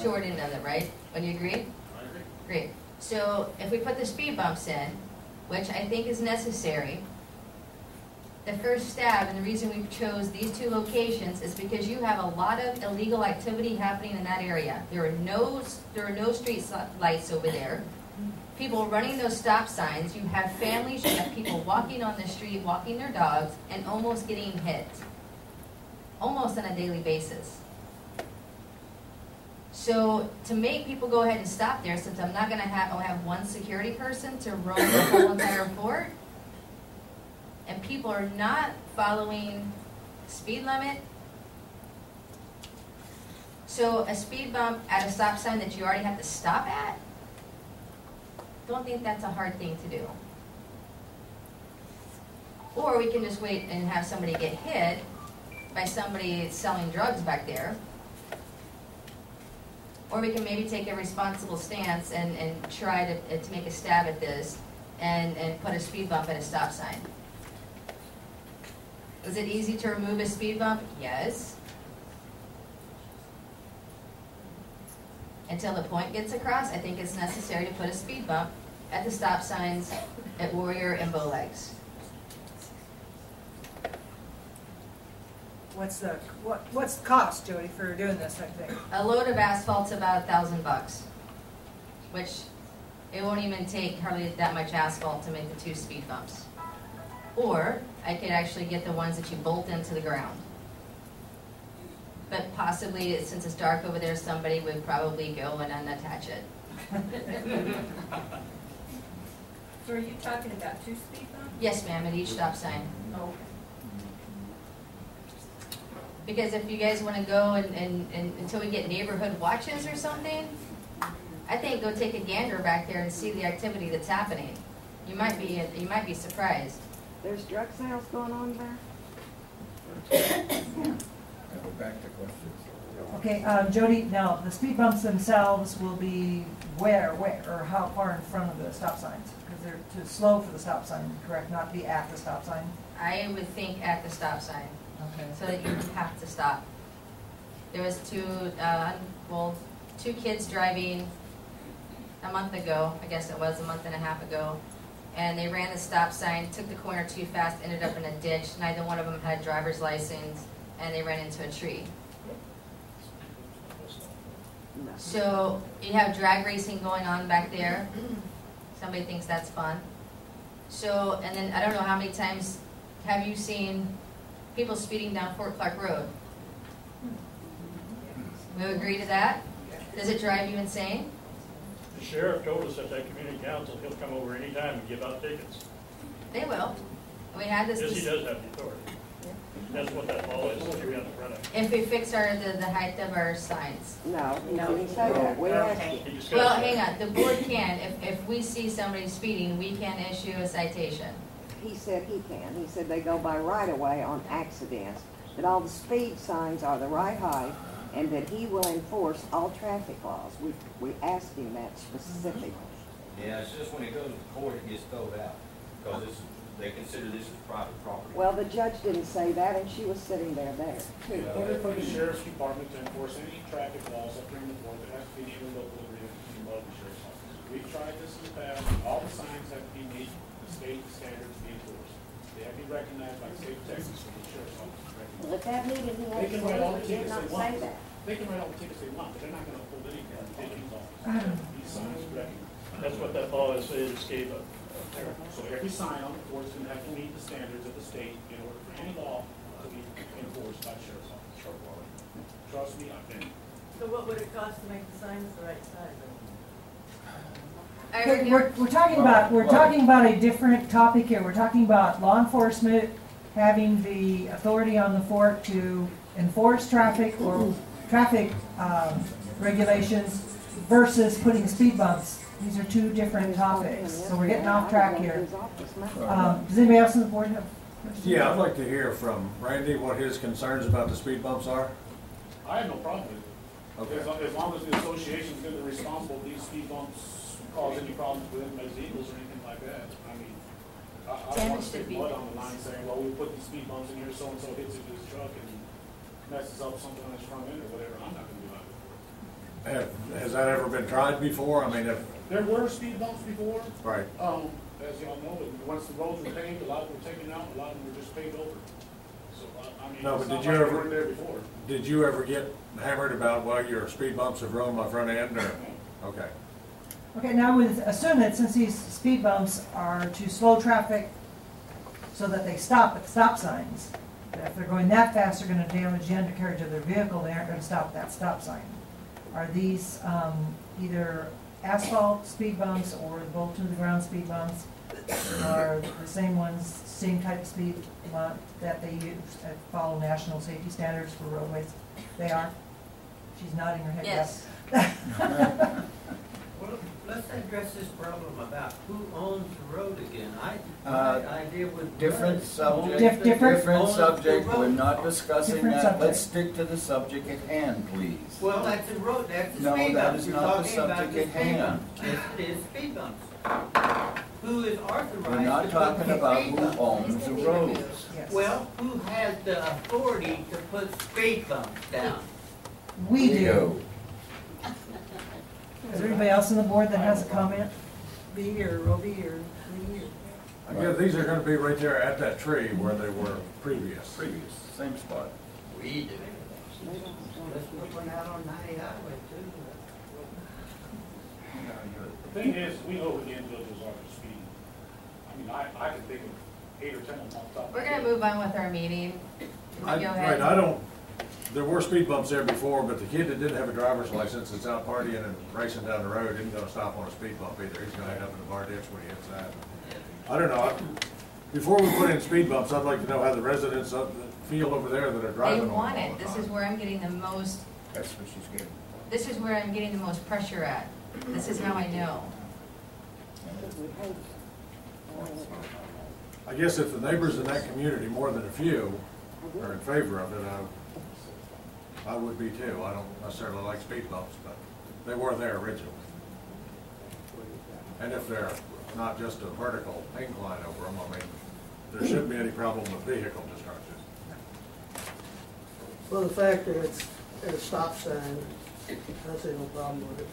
Jordan does it, right? Would you agree? I agree. Great. So if we put the speed bumps in, which I think is necessary, the first stab, and the reason we chose these two locations is because you have a lot of illegal activity happening in that area. There are no street lights over there. People running those stop signs. You have families, you have people walking on the street, walking their dogs, and almost getting hit. Almost on a daily basis. So to make people go ahead and stop there, since I'm not going to have one security person to roam the whole entire fort, and people are not following speed limit. So a speed bump at a stop sign that you already have to stop at, don't think that's a hard thing to do. Or we can just wait and have somebody get hit by somebody selling drugs back there. Or we can maybe take a responsible stance and try to make a stab at this and put a speed bump at a stop sign. Is it easy to remove a speed bump? Yes. Until the point gets across, I think it's necessary to put a speed bump at the stop signs at Warrior and Bowlegs. What's the cost, Jody, for doing this type thing? A load of asphalt's about $1,000, which it won't even take hardly that much asphalt to make the 2 speed bumps. Or I could actually get the ones that you bolt into the ground. But possibly, since it's dark over there, somebody would probably go and unattach it. So are you talking about 2 speed bumps? Yes, ma'am, at each stop sign. Oh. Because if you guys want to go and until we get neighborhood watches or something, I think go take a gander back there and see the activity that's happening. You might be surprised. There's drug sales going on there? Go back to questions. Okay, Jody, now, the speed bumps themselves will be where, or how far in front of the stop signs? Because they're too slow for the stop sign, correct? Not be at the stop sign? I would think at the stop sign, Okay. so that you have to stop. There was two kids driving a month ago, I guess it was a month and a half ago, and they ran the stop sign, took the corner too fast, ended up in a ditch. Neither one of them had driver's license, and they ran into a tree. So you have drag racing going on back there. Somebody thinks that's fun. So, and then I don't know how many times have you seen people speeding down Fort Clark Road? We agree to that? Does it drive you insane? The sheriff told us at that community council, he'll come over anytime and give out tickets. They will. We had this. Yes, he does have the authority. That's what that law is, if you're on the front end. If we fix the height of our signs. No, he didn't say that. We asked you. He discussed Well, that. hang on, the board can, if we see somebody speeding, we can issue a citation. He said he can. He said they go by right of way on accidents, that all the speed signs are the right height, and that he will enforce all traffic laws. We asked him that specifically. Yeah, it's just when it goes to court, it gets thrown out, because they consider this as private property. Well, the judge didn't say that, and she was sitting there too. In order for the sheriff's department to enforce any traffic laws up here in the fort, there has to be a local agreement between the sheriff's office. We've tried this in the past. All the signs have to be meet the state standards to be enforced. They have to be recognized by the state of Texas and the sheriff's office. Well, at that meeting, he They can write all the absolutely did tickets not they say want. that. They can write all the tickets they want, but they're not gonna hold any ridiculous laws. These signs are recognized. That's what that law is, it gave up. So every sign on the fort is gonna have to meet the standards of the state in order for any law to be enforced by the sheriff's office. Trust me, I've been. So what would it cost to make the signs the right size? Okay, we're talking about a different topic here. We're talking about law enforcement having the authority on the fort to enforce traffic or traffic regulations versus putting speed bumps. These are two different topics, so we're getting off track here. Does anybody else on the board have questions? Yeah, I'd like to hear from Randy what his concerns about the speed bumps are. I have no problem with it. Okay. As long as the association's gonna be responsible, if these speed bumps cause any problems with inmates, vehicles, or anything like that. I mean, I don't want Damage to to stick the mud on the line saying, well, we put these speed bumps in here, so-and-so hits it with his truck and messes up something on his front end or whatever. I'm not gonna do that. Has that ever been tried before? I mean, if, There were speed bumps before. right. As y'all know, once the roads were paved, a lot of them were taken out, a lot of them were just paved over. So, I mean, No, it's but not did you like they ever- weren't there before. Did you ever get hammered about, well, your speed bumps have ruined my front end, or? Okay. Okay, now with, assume that since these speed bumps are to slow traffic so that they stop at the stop signs, that if they're going that fast, they're gonna damage the undercarriage of their vehicle, they aren't gonna stop at that stop sign. Are these, either asphalt speed bumps or bolt to the ground speed bumps? Are the same ones, same type of speed bump that they use, follow national safety standards for roadways? They are? She's nodding her head yes. Well, let's address this problem about who owns the road again. My idea was. Different subject, Different- different subject, we're not discussing Different that. subject. Let's stick to the subject at hand, please. Well, that's the road, that's the No, speed that bumps. is You're not the talking about subject the at speed hand. bumps. Yes, it is speed bumps. Who is authorized We're not to talking put about speed who bumps? owns the roads. Yes. Well, who has the authority to put speed bumps down? We do. Is there anybody else on the board that has a comment? Be here, Roby, or be here. I guess these are gonna be right there at that tree where they were previous. Previous, same spot. We do. Let's put one out on 90 Highway too. The thing is, we know who the individuals are for speeding. I mean, I can think of 8 or 10 of them off the top of my We're head. gonna move on with our meeting. Go Right, ahead. I don't, there were speed bumps there before, but the kid that didn't have a driver's license that's out partying and racing down the road isn't gonna stop on a speed bump either. He's gonna end up in the bar ditch when he hits that. I don't know. Before we put in speed bumps, I'd like to know how the residents of the field over there that are They driving on them want all it. the This time. is where I'm getting the most, That's what she's getting. this is where I'm getting the most pressure at. This is how I know. I guess if the neighbors in that community, more than a few, are in favor of it, I would be too. I don't necessarily like speed bumps, but they were there originally. And if they're not just a vertical incline over them, I mean, there shouldn't be any problem with vehicle destruction. Well, the fact that it's at a stop sign, I see no problem with it.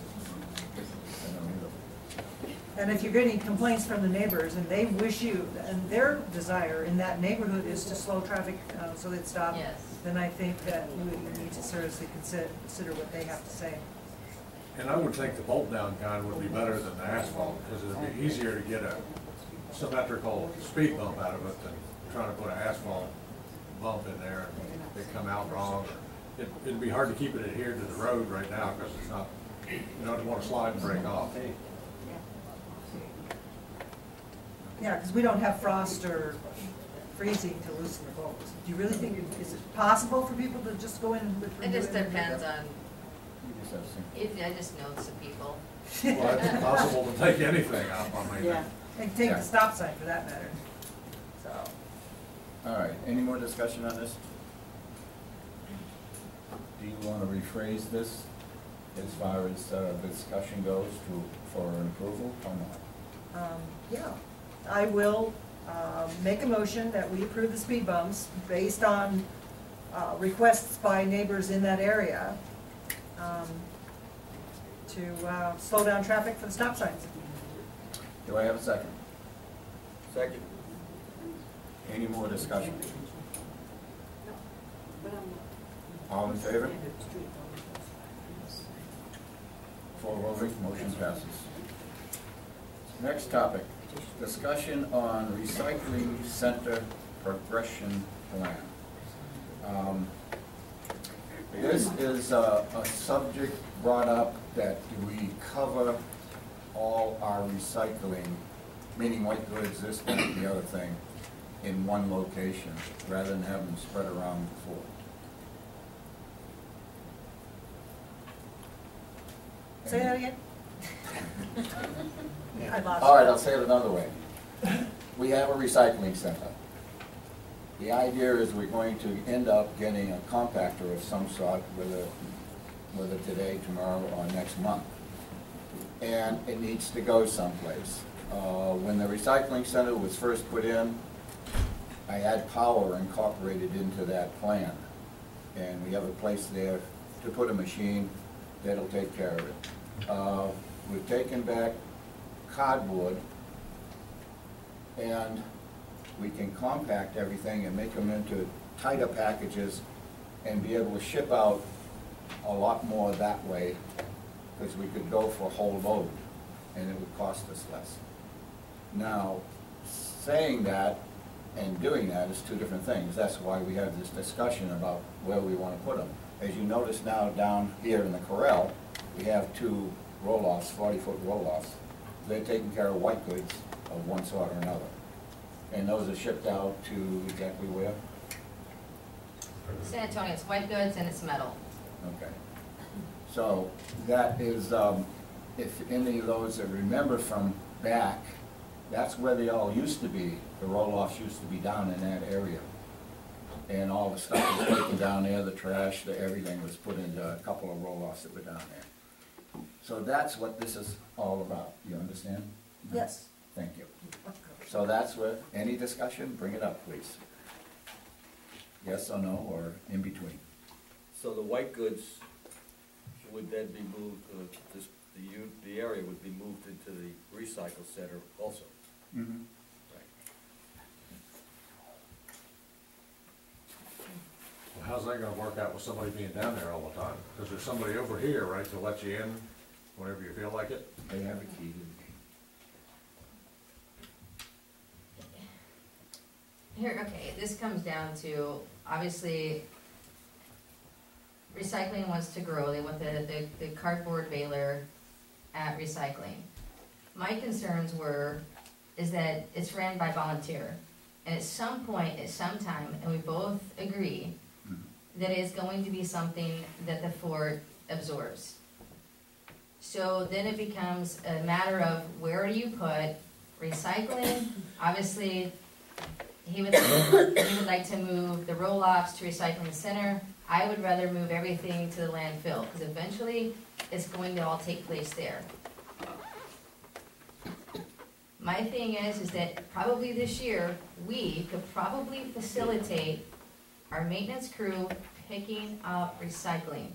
And if you're getting complaints from the neighbors and they wish you, and their desire in that neighborhood is to slow traffic so that it stops, Yes. then I think that you need to seriously consider what they have to say. And I would think the bolt down kind would be better than the asphalt, because it'd be easier to get a symmetrical speed bump out of it than trying to put an asphalt bump in there and it come out wrong. It'd be hard to keep it adhered to the road right now, because it's not, you don't want to slide and break off. Yeah, because we don't have frost or freezing to loosen the bolts. Do you really think, is it possible for people to just go in with? It just depends on, You just have to think. if I just know some people. Well, it's possible to take anything out, I mean. Yeah, and take Yeah. the stop sign for that matter. So, All right, any more discussion on this? Do you want to rephrase this as far as the discussion goes for an approval or not? yeah, I will make a motion that we approve the speed bumps based on requests by neighbors in that area to slow down traffic for the stop signs. Do I have a second? Second. Any more discussion? All in favor? 4 voting, motion passes. Next topic, discussion on recycling center progression plan. This is a subject brought up that we cover all our recycling, meaning white goods, this, that, and the other thing, in one location, rather than having them spread around before. Say that again? I lost All right, I'll say it another way. We have a recycling center. The idea is we're going to end up getting a compactor of some sort, whether today, tomorrow, or next month. And it needs to go someplace. When the recycling center was first put in, I had power incorporated into that plan. And we have a place there to put a machine that'll take care of it. We've taken back cardboard, and we can compact everything and make them into tighter packages and be able to ship out a lot more that way, because we could go for a whole load and it would cost us less. Now, saying that and doing that is two different things. That's why we have this discussion about where we want to put them. As you notice now down here in the corral, we have two roll-offs, 40-foot roll-offs. They're taking care of white goods of one sort or another. And those are shipped out to exactly where? San Antonio, it's white goods and it's metal. Okay. So that is, if any of those that remember from back, that's where they all used to be. The roll-offs used to be down in that area. And all the stuff was taken down there, the trash, everything was put into a couple of roll-offs that were down there. So that's what this is all about. You understand? Yes. Thank you. So that's what, any discussion, bring it up, please. Yes or no, or in between? So the white goods would then be moved, the area would be moved into the recycle center also. Mm-hmm. Well, how's that gonna work out with somebody being down there all the time? Because there's somebody over here, right, to let you in whenever you feel like it? They have a key to the Here, okay, this comes down to, obviously, recycling wants to grow. They want the cardboard baler at recycling. My concerns is that it's ran by volunteer. And at some point, at some time, and we both agree, that it's going to be something that the fort absorbs. So then it becomes a matter of where do you put recycling? Obviously, he would like to move the roll-offs to recycling center. I would rather move everything to the landfill, because eventually it's going to all take place there. My thing is that probably this year, we could probably facilitate our maintenance crew picking up recycling.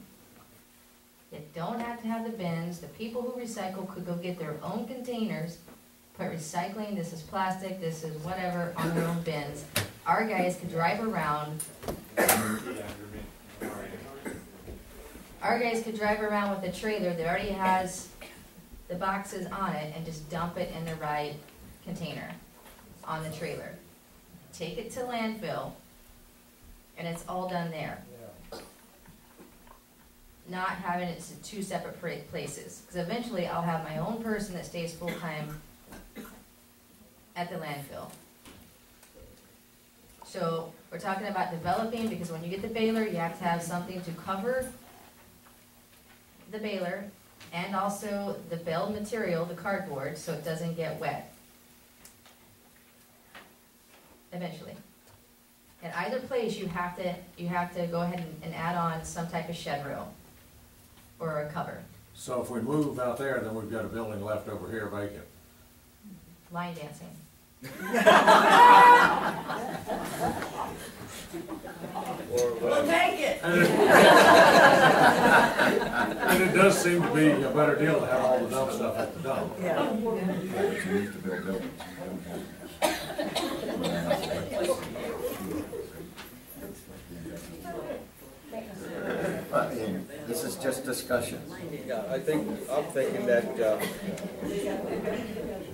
You don't have to have the bins. The people who recycle could go get their own containers, put recycling, this is plastic, this is whatever, on their own bins. Our guys could drive around. Our guys could drive around with a trailer that already has the boxes on it and just dump it in the right container on the trailer. Take it to landfill, and it's all done there. Not having it to two separate places, because eventually I'll have my own person that stays full-time at the landfill. So we're talking about developing, because when you get the baler, you have to have something to cover the baler and also the baled material, the cardboard, so it doesn't get wet. Eventually. At either place, you have to go ahead and add on some type of shed rail or a cover. So if we move out there, then we've got a building left over here vacant. Line dancing. We'll take it. And it does seem to be a better deal to have all the dump stuff at the dump. Yeah. We used to build buildings. This is just discussion. Yeah, I'm thinking that,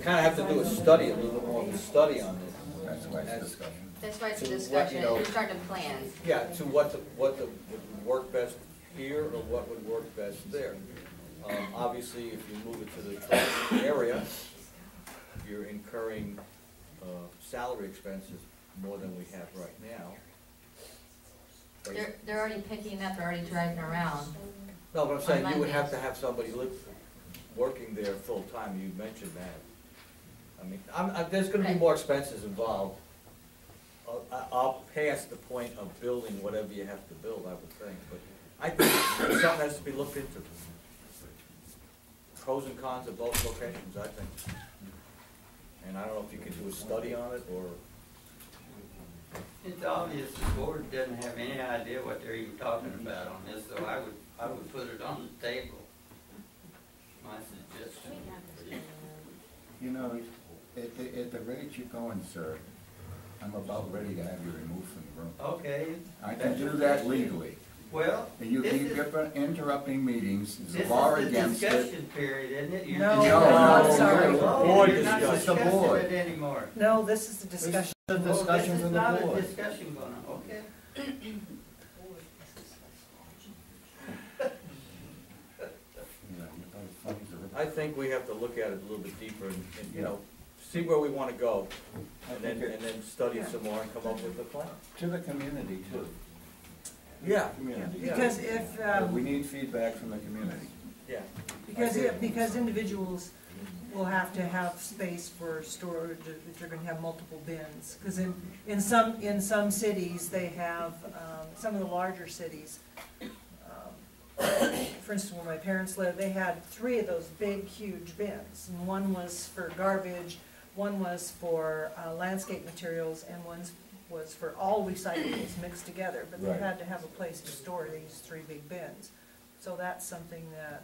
kind of have to do a study, a little more of a study on this. That's why it's discussion. That's why it's a To what, discussion, you know, we're starting to plan. Yeah, to what would work best here or what would work best there. Obviously, if you move it to the trash area, you're incurring salary expenses more than we have right now. They're already picking up, they're already driving around. No, but I'm saying you would Mondays. have to have somebody live, there full-time, you mentioned that. I mean, there's gonna be more expenses involved. I'll pass the point of building whatever you have to build, I would think, but I think something has to be looked into. Pros and cons of both locations, I think. And I don't know if you can do a study on it, or, It's obvious the board doesn't have any idea what they're even talking about on this, so I would put it on the table. My suggestion. You know, at the rate you're going, sir, I'm about ready to have you removed from the room. Okay. I can do that legally. Well, And you this keep is, interrupting meetings, there's this a law is the against it. discussion period, isn't it? You're No, just- I'm sorry. Board You're not discussion. discussing Board. it anymore. No, this is the discussion. The Oh, discussion this from is the not a board. discussion going on, okay? I think we have to look at it a little bit deeper and, you know, see where we wanna go, and then study it some more and come up with a plan. To the community too. Yeah, Community. Because if, We need feedback from the community. yeah. because individuals will have to have space for storage if they're gonna have multiple bins. Because in some cities, they have, some of the larger cities, for instance, where my parents lived, they had 3 of those big, huge bins. And one was for garbage, one was for landscape materials, and one was for all recyclables mixed together. But they Right. had to have a place to store these 3 big bins. So that's something that,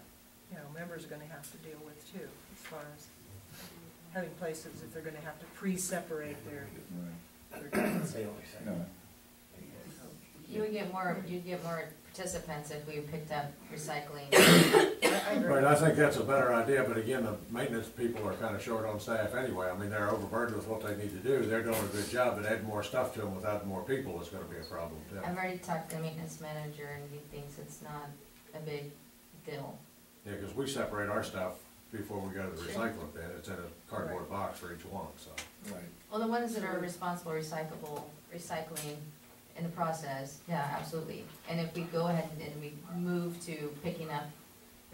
you know, members are gonna have to deal with too, as far as having places if they're gonna have to pre-separate their bins. No. You'd get more participants if we picked up recycling. I agree. Right, I think that's a better idea, but again, the maintenance people are kind of short on staff anyway. I mean, they're overburdened with what they need to do. They're doing a good job, but adding more stuff to them without more people is gonna be a problem too. I've already talked to the maintenance manager and he thinks it's not a big deal. Yeah, because we separate our stuff before we go to the recycling bin. It's in a cardboard box for each one, so. Right. Well, the ones that are responsible recycling in the process, yeah, absolutely. And if we go ahead and we move to picking up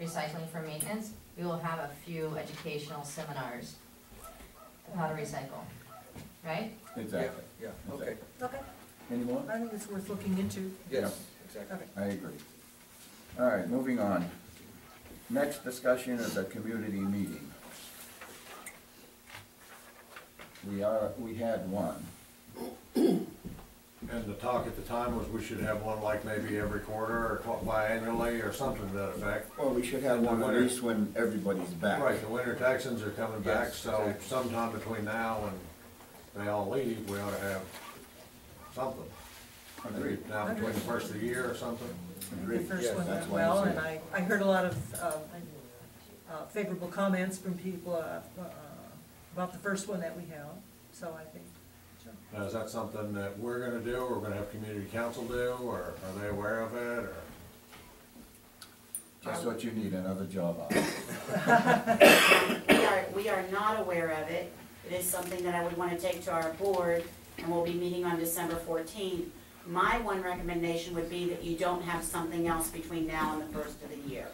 recycling for maintenance, we will have a few educational seminars of how to recycle, right? Exactly. Yeah, okay, Okay, Any more? I think it's worth looking into. yes, exactly. Okay. I agree. All right, moving on. Next discussion is a community meeting. We had one. And the talk at the time was we should have one like maybe every quarter or biannually or something to that effect. Well, we should have one at least when everybody's back. Right, the winter Texans are coming back, Yes, so exactly. sometime between now and they all leave, we ought to have something. Agreed. Maybe now between the first of the year or something. The Agreed. first Yes, one that's went why I'm well, saying. and I heard a lot of favorable comments from people about the first one that we held, so I think, sure. Now, is that something that we're gonna do, or we're gonna have community council do, or are they aware of it, or? Just what you need, another job on. We are not aware of it. It is something that I would want to take to our board, and we'll be meeting on December 14th. My one recommendation would be that you don't have something else between now and the first of the year.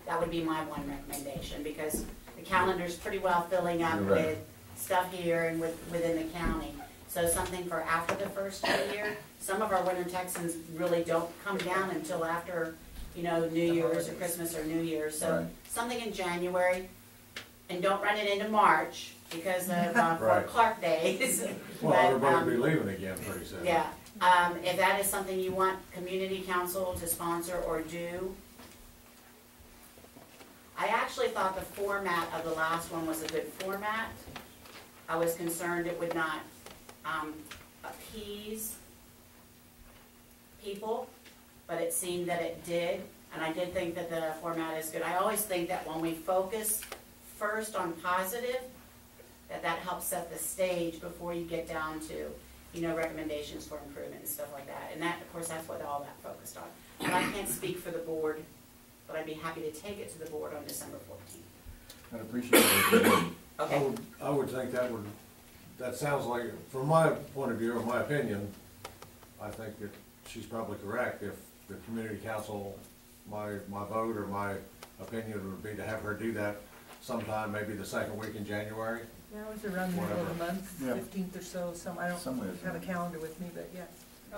That would be my one recommendation, because the calendar's pretty well filling up You're right. with stuff here and within the county. So something for after the first of the year. Some of our winter Texans really don't come down until after, you know, New Year's or Christmas or New Year's. So Right. something in January, and don't run it into March because of Fort Right. Clark days. Well, But, everybody will be leaving again pretty soon. Yeah, if that is something you want community council to sponsor or do. I actually thought the format of the last one was a good format. I was concerned it would not appease people, but it seemed that it did, and I did think that the format is good. I always think that when we focus first on positive, that helps set the stage before you get down to, you know, recommendations for improvement and stuff like that. And that, of course, that's what all that focused on. But I can't speak for the board, but I'd be happy to take it to the board on December 14th. I'd appreciate it. Okay. I would think that sounds like, from my point of view, or my opinion, I think that she's probably correct. If the community council, my vote or my opinion would be to have her do that sometime, maybe the second week in January. Yeah, it was around the middle of the month, Yeah. 15th or so, I don't Somewhere. have a calendar with me, but yeah.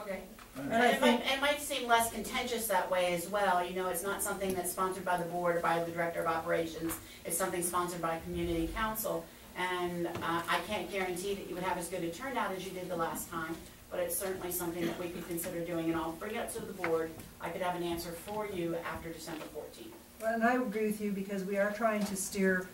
Okay. And And I it think, might seem less contentious that way as well. You know, it's not something that's sponsored by the board or by the director of operations. It's something sponsored by community council. And I can't guarantee that you would have as good a turnout as you did the last time, but it's certainly something that we could consider doing, and I'll bring it up to the board. I could have an answer for you after December 14th. well, and I agree with you because we are trying to steer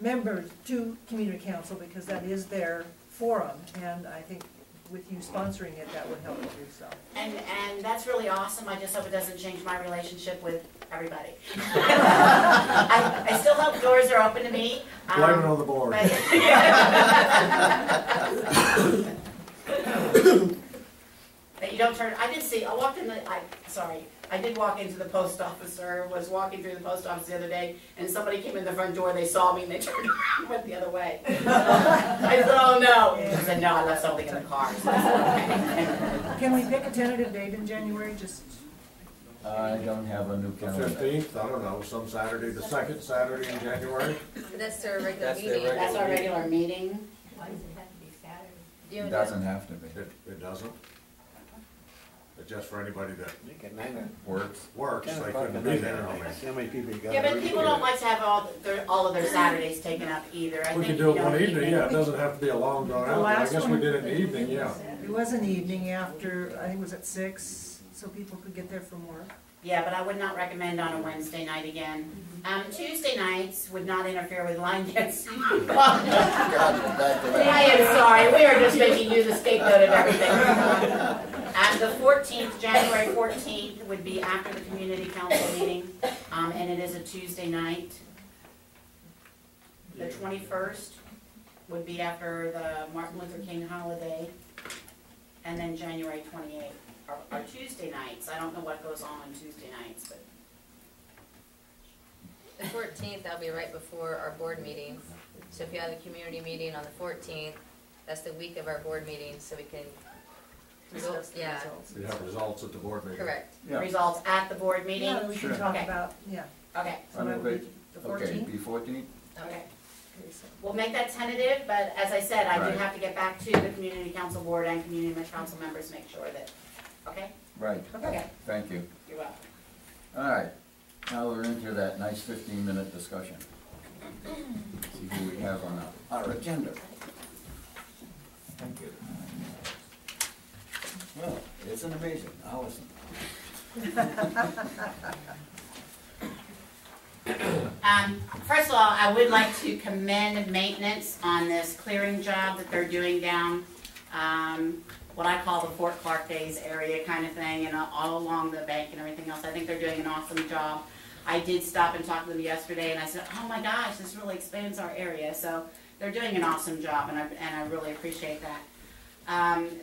members to community council because that is their forum. And I think with you sponsoring it, that would help too, so. And that's really awesome. I just hope it doesn't change my relationship with everybody. I still hope doors are open to me. Blame it on the board. That you don't turn, I walked in I did walk into the post office, or was walking through the post office the other day, and somebody came in the front door, they saw me, and they turned around and went the other way. I said, oh no. I said, no, I left something in the car. So I said, okay. Can we pick a tentative date in January, just? I don't have a new The calendar. 15th, I don't know, some Saturday, the second Saturday in January. That's their regular That's their meeting. regular That's our regular meeting. Why does it have to be Saturday? You It and doesn't have to be. It doesn't. It's just for anybody that Works. works, they couldn't be there. I mean. How many people you got? Yeah, but people don't like to have all of their Saturdays taken up either. I We think could do you it know, one evening, evening- yeah, it doesn't have to be a long drawn The out, but I last guess we one- did it in the evening, yeah. It was an evening after, I think it was at 6, so people could get there from work. Yeah, but I would not recommend on a Wednesday night again. Tuesday nights would not interfere with line dancing. God, we're back to I that. am sorry, we are just making you the scapegoat of everything. The 14th, January 14th, would be after the community council meeting, and it is a Tuesday night. The 21st would be after the Martin Luther King holiday, and then January 28th are Tuesday nights. I don't know what goes on Tuesday nights, but The 14th, that'll be right before our board meetings. So if you have a community meeting on the 14th, that's the week of our board meeting, so we can, Discuss the yeah, results. You have results at the board meeting. correct. Yeah. results at the board meeting. Yeah, we Sure. can talk Okay. about, yeah. Okay, So that would be the Okay, 14th? be 14th? okay. Okay, so- We'll make that tentative, but as I said, I Right. do have to get back to the community council board and community council members to make sure that, okay? Right, Okay, thank you. you're welcome. All right, now we're into that nice 15-minute discussion. See who we have on our agenda. Thank you. Well, isn't it amazing, Allison? First of all, I would like to commend maintenance on this clearing job that they're doing down, what I call the Fort Clark Days area kind of thing, and all along the bank and everything else. I think they're doing an awesome job. I did stop and talk to them yesterday, and I said, oh my gosh, this really expands our area. So they're doing an awesome job, and I really appreciate that.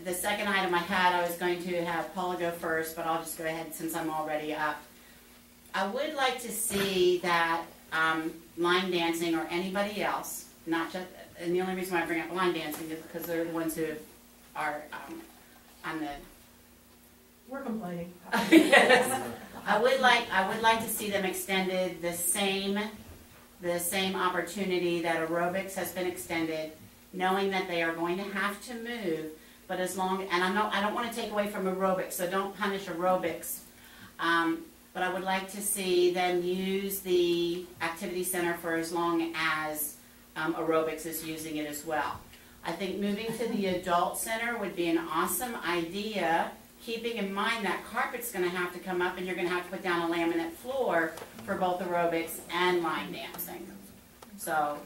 The second item I had, I was going to have Paula go first, but I'll just go ahead since I'm already up. I would like to see that line dancing or anybody else, not just, and the only reason why I bring up line dancing is because they're the ones who are on the. We're complaining. Yes. I would like to see them extended the same opportunity that aerobics has been extended, knowing that they are going to have to move, but as long, and I don't want to take away from aerobics, so don't punish aerobics. But I would like to see them use the activity center for as long as aerobics is using it as well. I think moving to the adult center would be an awesome idea, keeping in mind that carpet's going to have to come up and you're going to have to put down a laminate floor for both aerobics and line dancing. So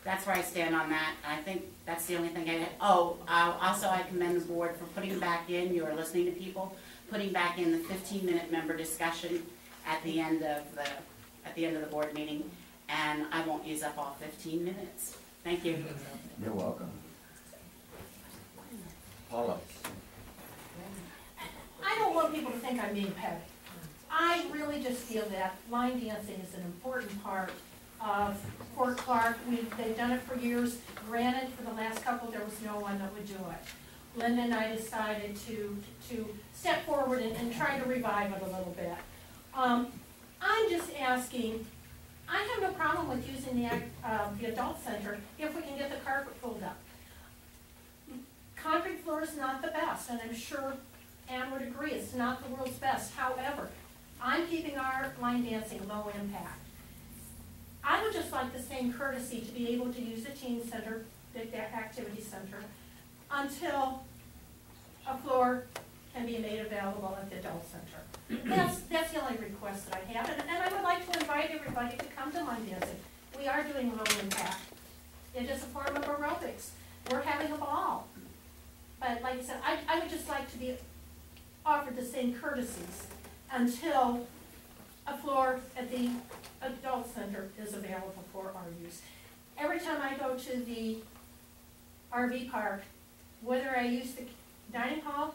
that's where I stand on that. I think that's the only thing I had. Oh, also I commend the board for putting back in, you are listening to people, putting back in the 15-minute member discussion at the end of the board meeting, and I won't use up all 15 minutes. Thank you. You're welcome. Paula? I don't want people to think I'm being petty. I really just feel that line dancing is an important part of Fort Clark. They've done it for years. Granted, for the last couple, there was no one that would do it. Linda and I decided to step forward and try to revive it a little bit. I'm just asking, I have no problem with using the adult center if we can get the carpet pulled up. Concrete floor is not the best, and I'm sure Ann would agree, it's not the world's best. However, I'm keeping our line dancing low impact. I would just like the same courtesy to be able to use the teen center, the activity center, until a floor can be made available at the adult center. That's the only request that I have, and I would like to invite everybody to come to line dancing. We are doing low impact. It is a form of aerobics. We're having a ball. But like I said, I would just like to be offered the same courtesies until a floor at the adult center is available for our use. Every time I go to the RV park, whether I use the dining hall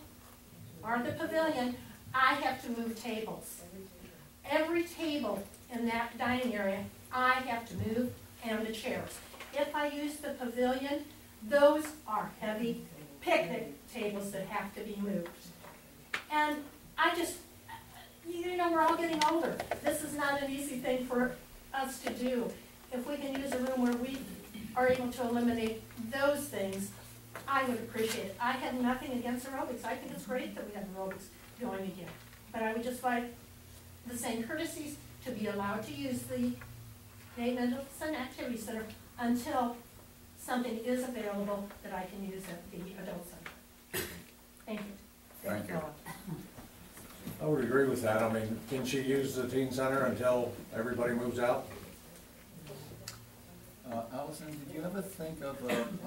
or the pavilion, I have to move tables. Every table in that dining area, I have to move, and the chairs. If I use the pavilion, those are heavy picnic tables that have to be moved. And I just, you know, we're all getting older. This is not an easy thing for us to do. If we can use a room where we are able to eliminate those things, I would appreciate it. I have nothing against aerobics. I think it's great that we have aerobics going again. But I would just like the same courtesies to be allowed to use the Nate Mendelson Activity Center until something is available that I can use at the adult center. Thank you. Thank you. I would agree with that. I mean, can she use the teen center until everybody moves out? Allison, did you ever think of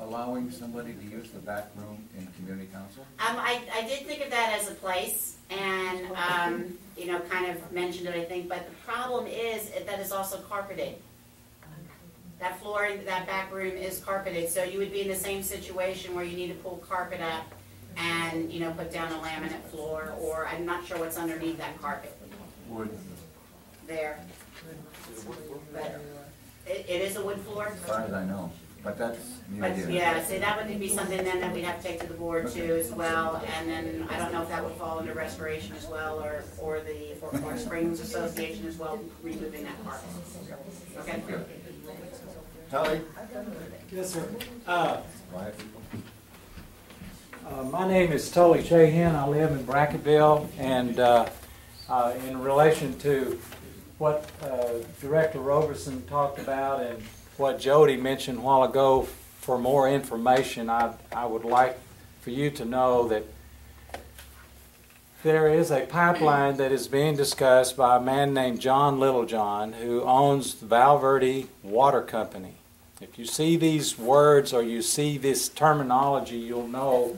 allowing somebody to use the back room in community council? I did think of that as a place, and you know, kind of mentioned it, I think. But the problem is that it's also carpeted. That floor in that back room is carpeted, so you would be in the same situation where you need to pull carpet up and, you know, put down a laminate floor, or I'm not sure what's underneath that carpet. Wood. There. But it is a wood floor? As far as I know, but that's the But idea. yeah, see, that would be something then that we'd have to take to the board too as well, and then I don't know if that would fall under restoration as well, or the Fort Clark Springs Association as well, removing that part. Okay? Tully? Yes, sir. Quiet. My name is Tully Shahan. I live in Brackettville, and in relation to what Director Roberson talked about and what Jody mentioned a while ago, for more information, I would like for you to know that there is a pipeline that is being discussed by a man named John Littlejohn, who owns the Val Verde Water Company. If you see these words or you see this terminology, you'll know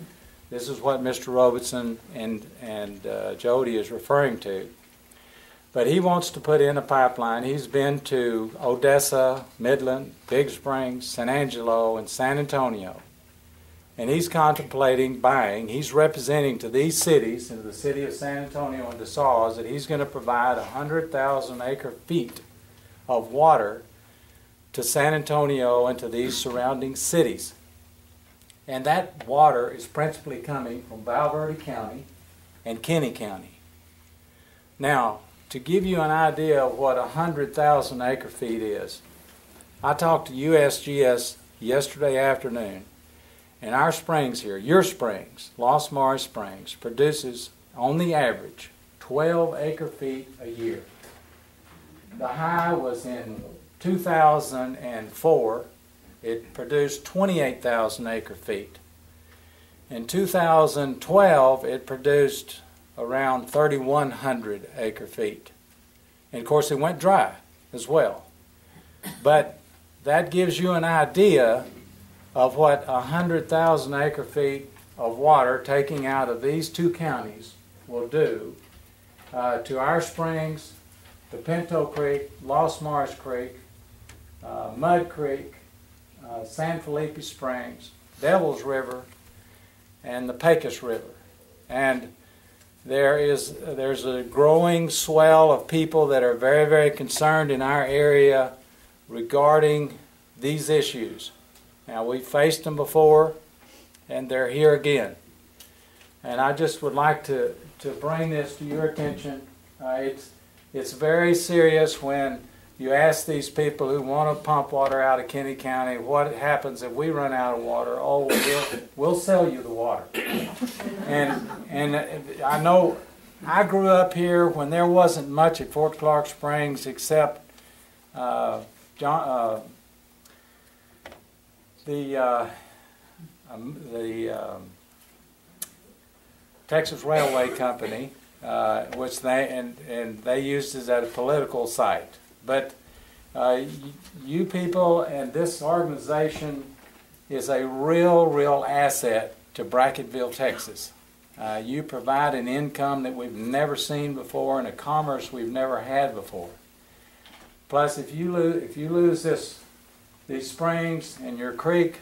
this is what Mr. Robertson and Jody is referring to. But he wants to put in a pipeline. He's been to Odessa, Midland, Big Springs, San Angelo, and San Antonio. And he's contemplating buying, he's representing to these cities, in the city of San Antonio and DeSales, that he's going to provide 100,000 acre feet of water to San Antonio and to these surrounding cities. And that water is principally coming from Val Verde County and Kinney County. Now, to give you an idea of what 100,000 acre feet is, I talked to USGS yesterday afternoon, and our springs here, your springs, Lost Mars Springs, produces, on the average, 12 acre feet a year. The high was in 2004. It produced 28,000 acre feet. In 2012, it produced around 3,100 acre feet. And of course, it went dry as well. But that gives you an idea of what 100,000 acre feet of water taking out of these two counties will do to our springs, the Pinto Creek, Lost Mars Creek, Mud Creek, San Felipe Springs, Devil's River, and the Pecos River. And there's a growing swell of people that are very, very concerned in our area regarding these issues. Now, we've faced them before, and they're here again. And I just would like to bring this to your attention. It's very serious when you ask these people who want to pump water out of Kinney County, what happens if we run out of water? Oh, we'll sell you the water. And I know I grew up here when there wasn't much at Fort Clark Springs except the Texas Railway Company, which they used as a political site. But you people and this organization is a real asset to Brackettville, Texas. You provide an income that we've never seen before and a commerce we've never had before. Plus, if you lose these springs and your creek,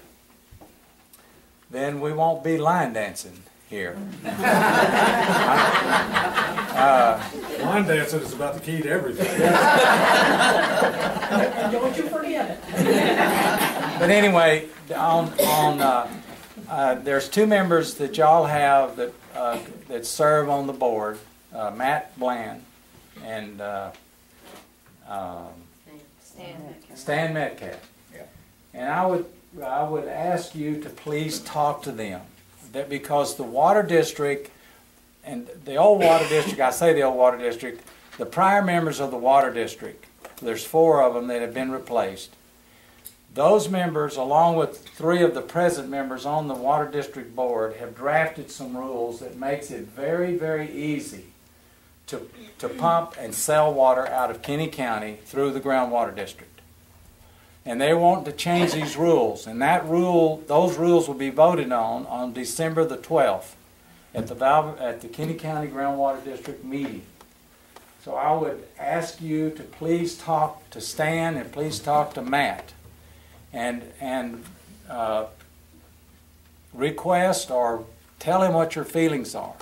then we won't be line dancing here. Line dancing is about the key to everything. Don't you forget it. But anyway, there's two members that y'all have that serve on the board, Matt Bland and Stan Metcalf. Yeah. And I would ask you to please talk to them, that because the water district and the old water district, I say the old water district, the prior members of the water district, there's 4 of them that have been replaced. Those members, along with 3 of the present members on the water district board, have drafted some rules that makes it very easy to pump and sell water out of Kinney County through the groundwater district. And they want to change these rules, and those rules will be voted on December the 12th at the Kinney County Groundwater District meeting. So I would ask you to please talk to Stan and please talk to Matt and request or tell him what your feelings are,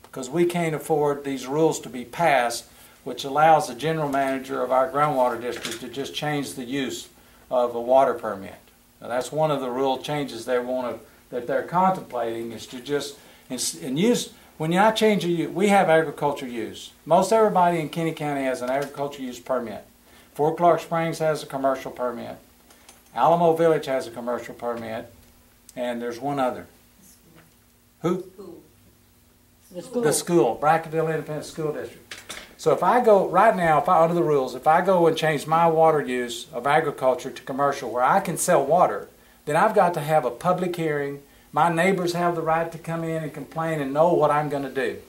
because we can't afford these rules to be passed, which allows the general manager of our groundwater district to just change the use of a water permit. Now, that's one of the rule changes that they're contemplating, is to just use. When I change a use, we have agriculture use. Most everybody in Kinney County has an agriculture use permit. Fort Clark Springs has a commercial permit. Alamo Village has a commercial permit, and there's one other. Who? The school, Brackettville Independent School District. So if I go, right now, under the rules, if I go and change my water use of agriculture to commercial where I can sell water, then I've got to have a public hearing. My neighbors have the right to come in and complain and know what I'm going to do.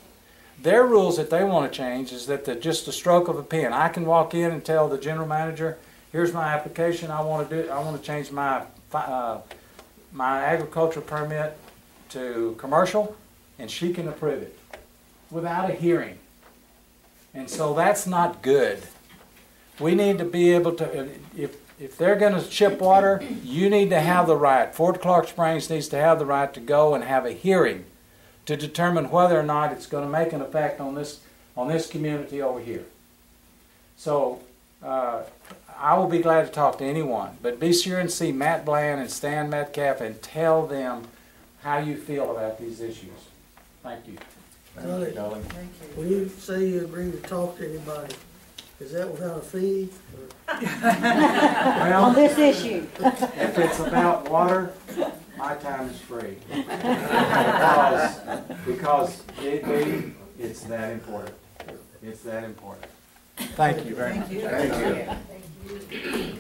Their rules that they want to change is that just a stroke of a pen. I can walk in and tell the general manager, here's my application, I want to change my agricultural permit to commercial, and she can approve it without a hearing. And so that's not good. We need to be able to, if they're going to ship water, you need to have the right. Fort Clark Springs needs to have the right to go and have a hearing to determine whether or not it's going to make an effect on this community over here. So I will be glad to talk to anyone, but be sure and see Matt Bland and Stan Metcalf and tell them how you feel about these issues. Thank you. Thank you. When you say you agree to talk to anybody, is that without a fee? Well, On this issue. If it's about water, my time is free. Because it's that important. It's that important. Thank you very much. Thank you.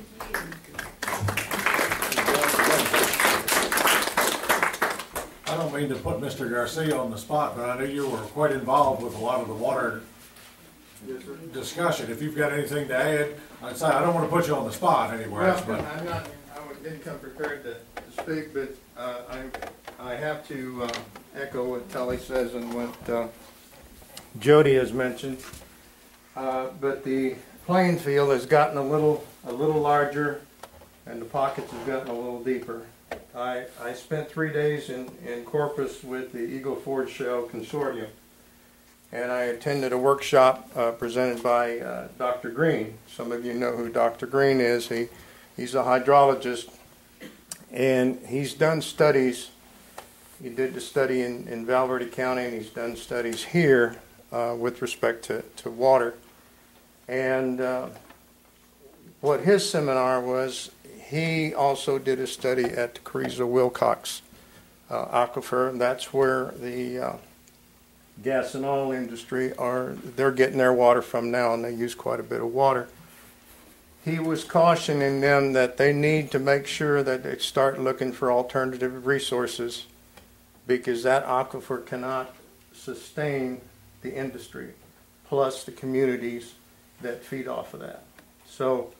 I don't mean to put Mr. Garcia on the spot, but I know you were quite involved with a lot of the water discussion. If you've got anything to add, I'd say I don't want to put you on the spot anywhere. Well, I didn't come prepared to speak, but I have to echo what Tully says and what Jody has mentioned. But the playing field has gotten a little larger, and the pockets have gotten a little deeper. I spent 3 days in Corpus with the Eagle Ford Shale Consortium, and I attended a workshop presented by Dr. Green. Some of you know who Dr. Green is. He's a hydrologist, and he's done studies. He did the study in Val Verde County, and he's done studies here with respect to water. And what his seminar was, he also did a study at the Carrizo-Wilcox aquifer, and that's where the gas and oil industry they're getting their water from now, and they use quite a bit of water. He was cautioning them that they need to make sure that they start looking for alternative resources, because that aquifer cannot sustain the industry, plus the communities that feed off of that. So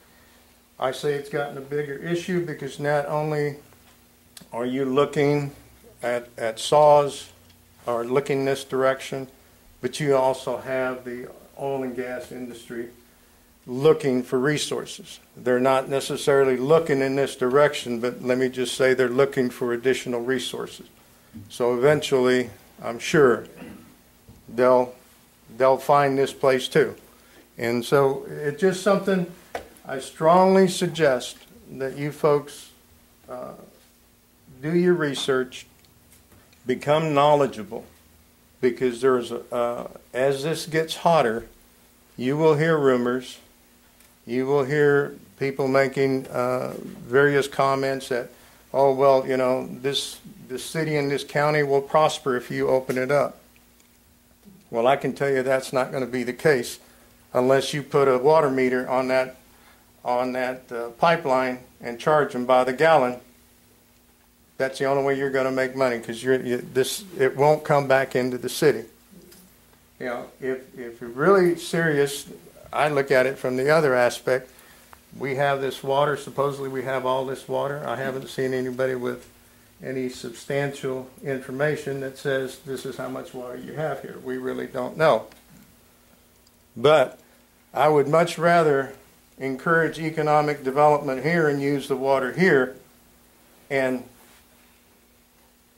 I say it's gotten a bigger issue because not only are you looking at saws or looking this direction, but you also have the oil and gas industry looking for resources. They're not necessarily looking in this direction, but let me just say they're looking for additional resources. So eventually, I'm sure they'll find this place too. And so it's just something I strongly suggest that you folks do your research, become knowledgeable, because there's as this gets hotter, you will hear rumors, you will hear people making various comments that, oh well, you know, this city and this county will prosper if you open it up. Well, I can tell you that's not going to be the case unless you put a water meter on that pipeline and charge them by the gallon. That's the only way you're going to make money, because it won't come back into the city. You know, if you're really serious, I look at it from the other aspect. We have this water, supposedly we have all this water. I haven't seen anybody with any substantial information that says this is how much water you have here. We really don't know. But I would much rather encourage economic development here and use the water here and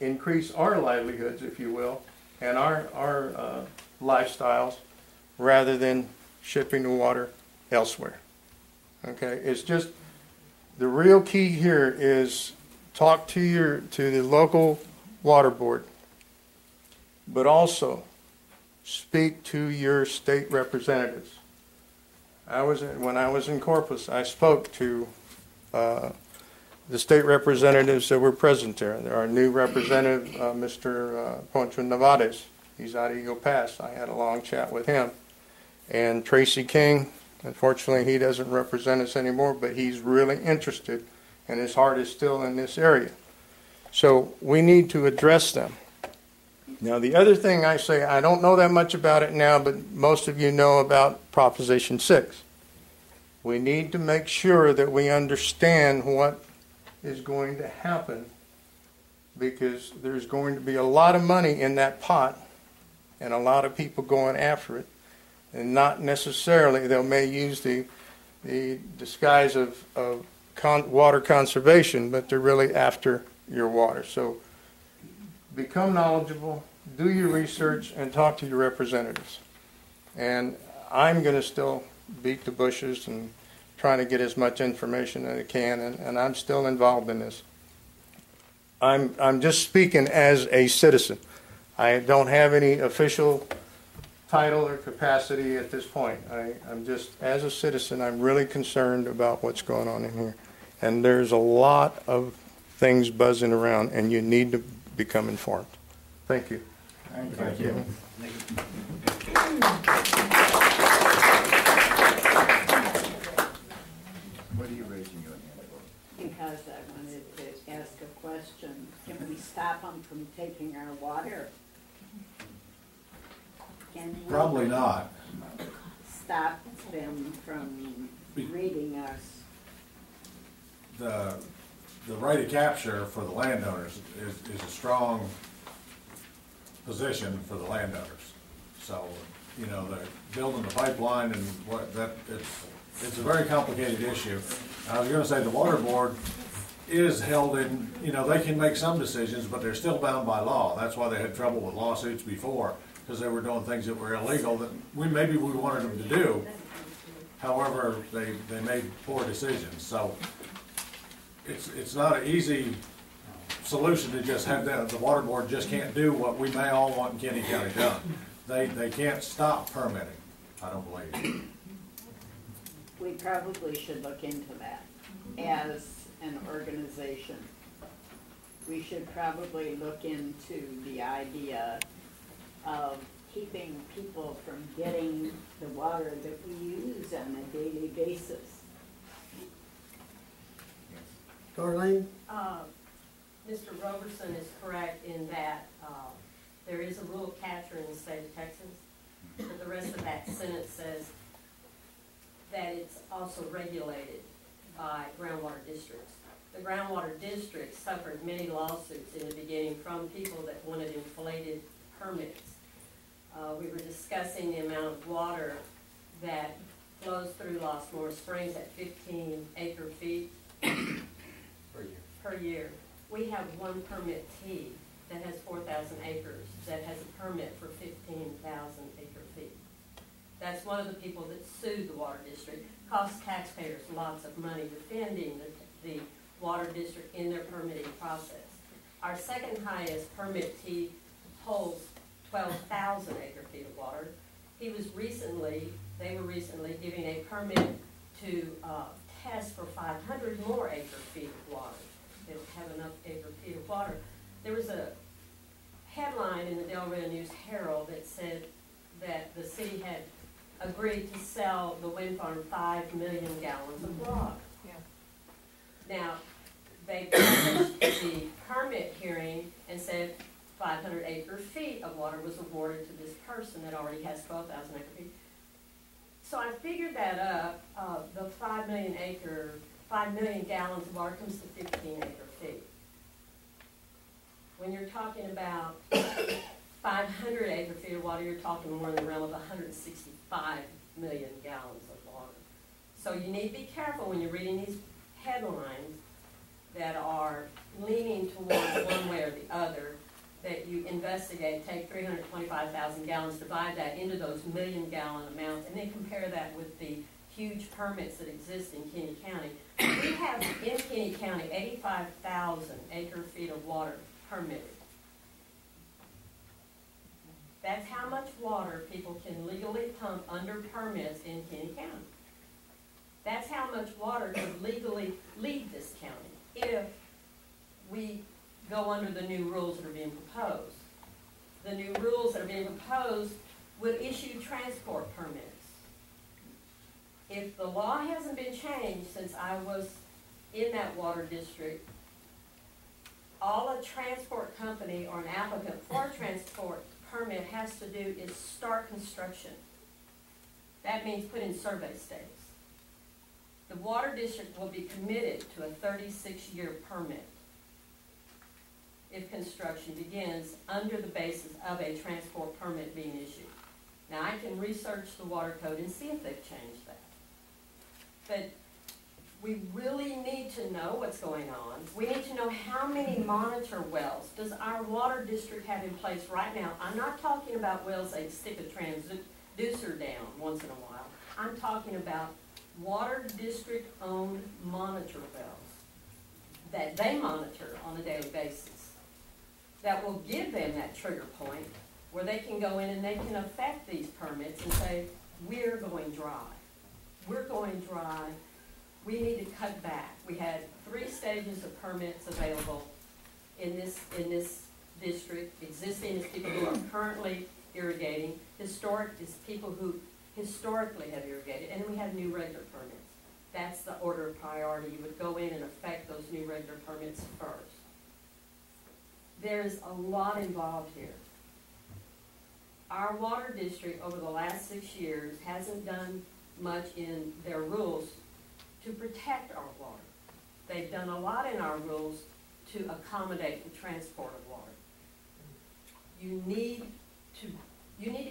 increase our livelihoods, if you will, and our lifestyles, rather than shipping the water elsewhere. Okay, it's just the real key here is talk to the local water board, but also speak to your state representatives. When I was in Corpus, I spoke to the state representatives that were present there. Our new representative, Mr. Poncho Nevades, he's out of Eagle Pass. I had a long chat with him. And Tracy King, unfortunately he doesn't represent us anymore, but he's really interested, and his heart is still in this area. So we need to address them. Now the other thing I say, I don't know that much about it now, but most of you know about Proposition 6. We need to make sure that we understand what is going to happen, because there's going to be a lot of money in that pot and a lot of people going after it, and not necessarily, they may use the disguise of water conservation, but they're really after your water. So become knowledgeable, do your research, and talk to your representatives. And I'm going to still beat the bushes and trying to get as much information as I can, and I'm still involved in this. I'm just speaking as a citizen. I don't have any official title or capacity at this point. I'm just, as a citizen, I'm really concerned about what's going on in here. And there's a lot of things buzzing around, and you need to become informed. Thank you. Thank you. What are you raising your hand for? Because I wanted to ask a question. Can we stop them from taking our water? Can we Probably not. stop them from reading us? The right of capture for the landowners is a strong position for the landowners. So, you know, they're building the pipeline and it's a very complicated issue. I was gonna say the water board is held in, you know, they can make some decisions, but they're still bound by law. That's why they had trouble with lawsuits before, because they were doing things that were illegal that maybe we wanted them to do. However, they made poor decisions. So it's not an easy solution to just have that. The water board just can't do what we may all want in Kenny County done. They can't stop permitting, I don't believe. we probably should look into that as an organization. We should probably look into the idea of keeping people from getting the water that we use on a daily basis. Darlene? Mr. Roberson is correct in that there is a rural catcher in the state of Texas, but the rest of that sentence says that it's also regulated by groundwater districts. The groundwater district suffered many lawsuits in the beginning from people that wanted inflated permits. We were discussing the amount of water that flows through Lost Moor Springs at 15 acre feet per year. We have one permittee that has 4,000 acres that has a permit for 15,000 acre feet. That's one of the people that sued the water district, cost taxpayers lots of money defending the water district in their permitting process. Our second highest permittee holds 12,000 acre feet of water. They were recently giving a permit to test for 500 more acre feet of water. They don't have enough acre feet of water. There was a headline in the Del Rio News Herald that said that the city had agreed to sell the wind farm 5 million gallons of water. Yeah. Now, they published the permit hearing and said 500 acre feet of water was awarded to this person that already has 12,000 acre feet. So I figured that up. The 5 million gallons of water comes to 15 acre feet. When you're talking about 500 acre feet of water, you're talking more in the realm of 165 million gallons of water. So you need to be careful when you're reading these headlines that are leaning towards one way or the other, that you investigate, take 325,000 gallons, divide that into those million gallon amounts, and then compare that with the huge permits that exist in Kinney County. We have in Kinney County 85,000 acre feet of water permitted. That's how much water people can legally pump under permits in Kinney County. That's how much water could legally leave this county if we go under the new rules that are being proposed. The new rules that are being proposed would issue transport permits. If the law hasn't been changed since I was in that water district, all a transport company or an applicant for a transport permit has to do is start construction. That means put in survey stakes. The water district will be committed to a 36-year permit if construction begins under the basis of a transport permit being issued. Now, I can research the water code and see if they've changed that. But we really need to know what's going on. We need to know how many monitor wells does our water district have in place right now. I'm not talking about wells they stick a transducer down once in a while. I'm talking about water district-owned monitor wells that they monitor on a daily basis, that will give them that trigger point where they can go in and they can affect these permits and say, we're going dry. We're going dry. We need to cut back. We had 3 stages of permits available in this district. Existing is people who are currently irrigating. Historic is people who historically have irrigated. And then we have new regular permits. That's the order of priority. You would go in and affect those new regular permits first. There's a lot involved here. Our water district over the last 6 years hasn't done much in their rules to protect our water. They've done a lot in our rules to accommodate the transport of water. You need to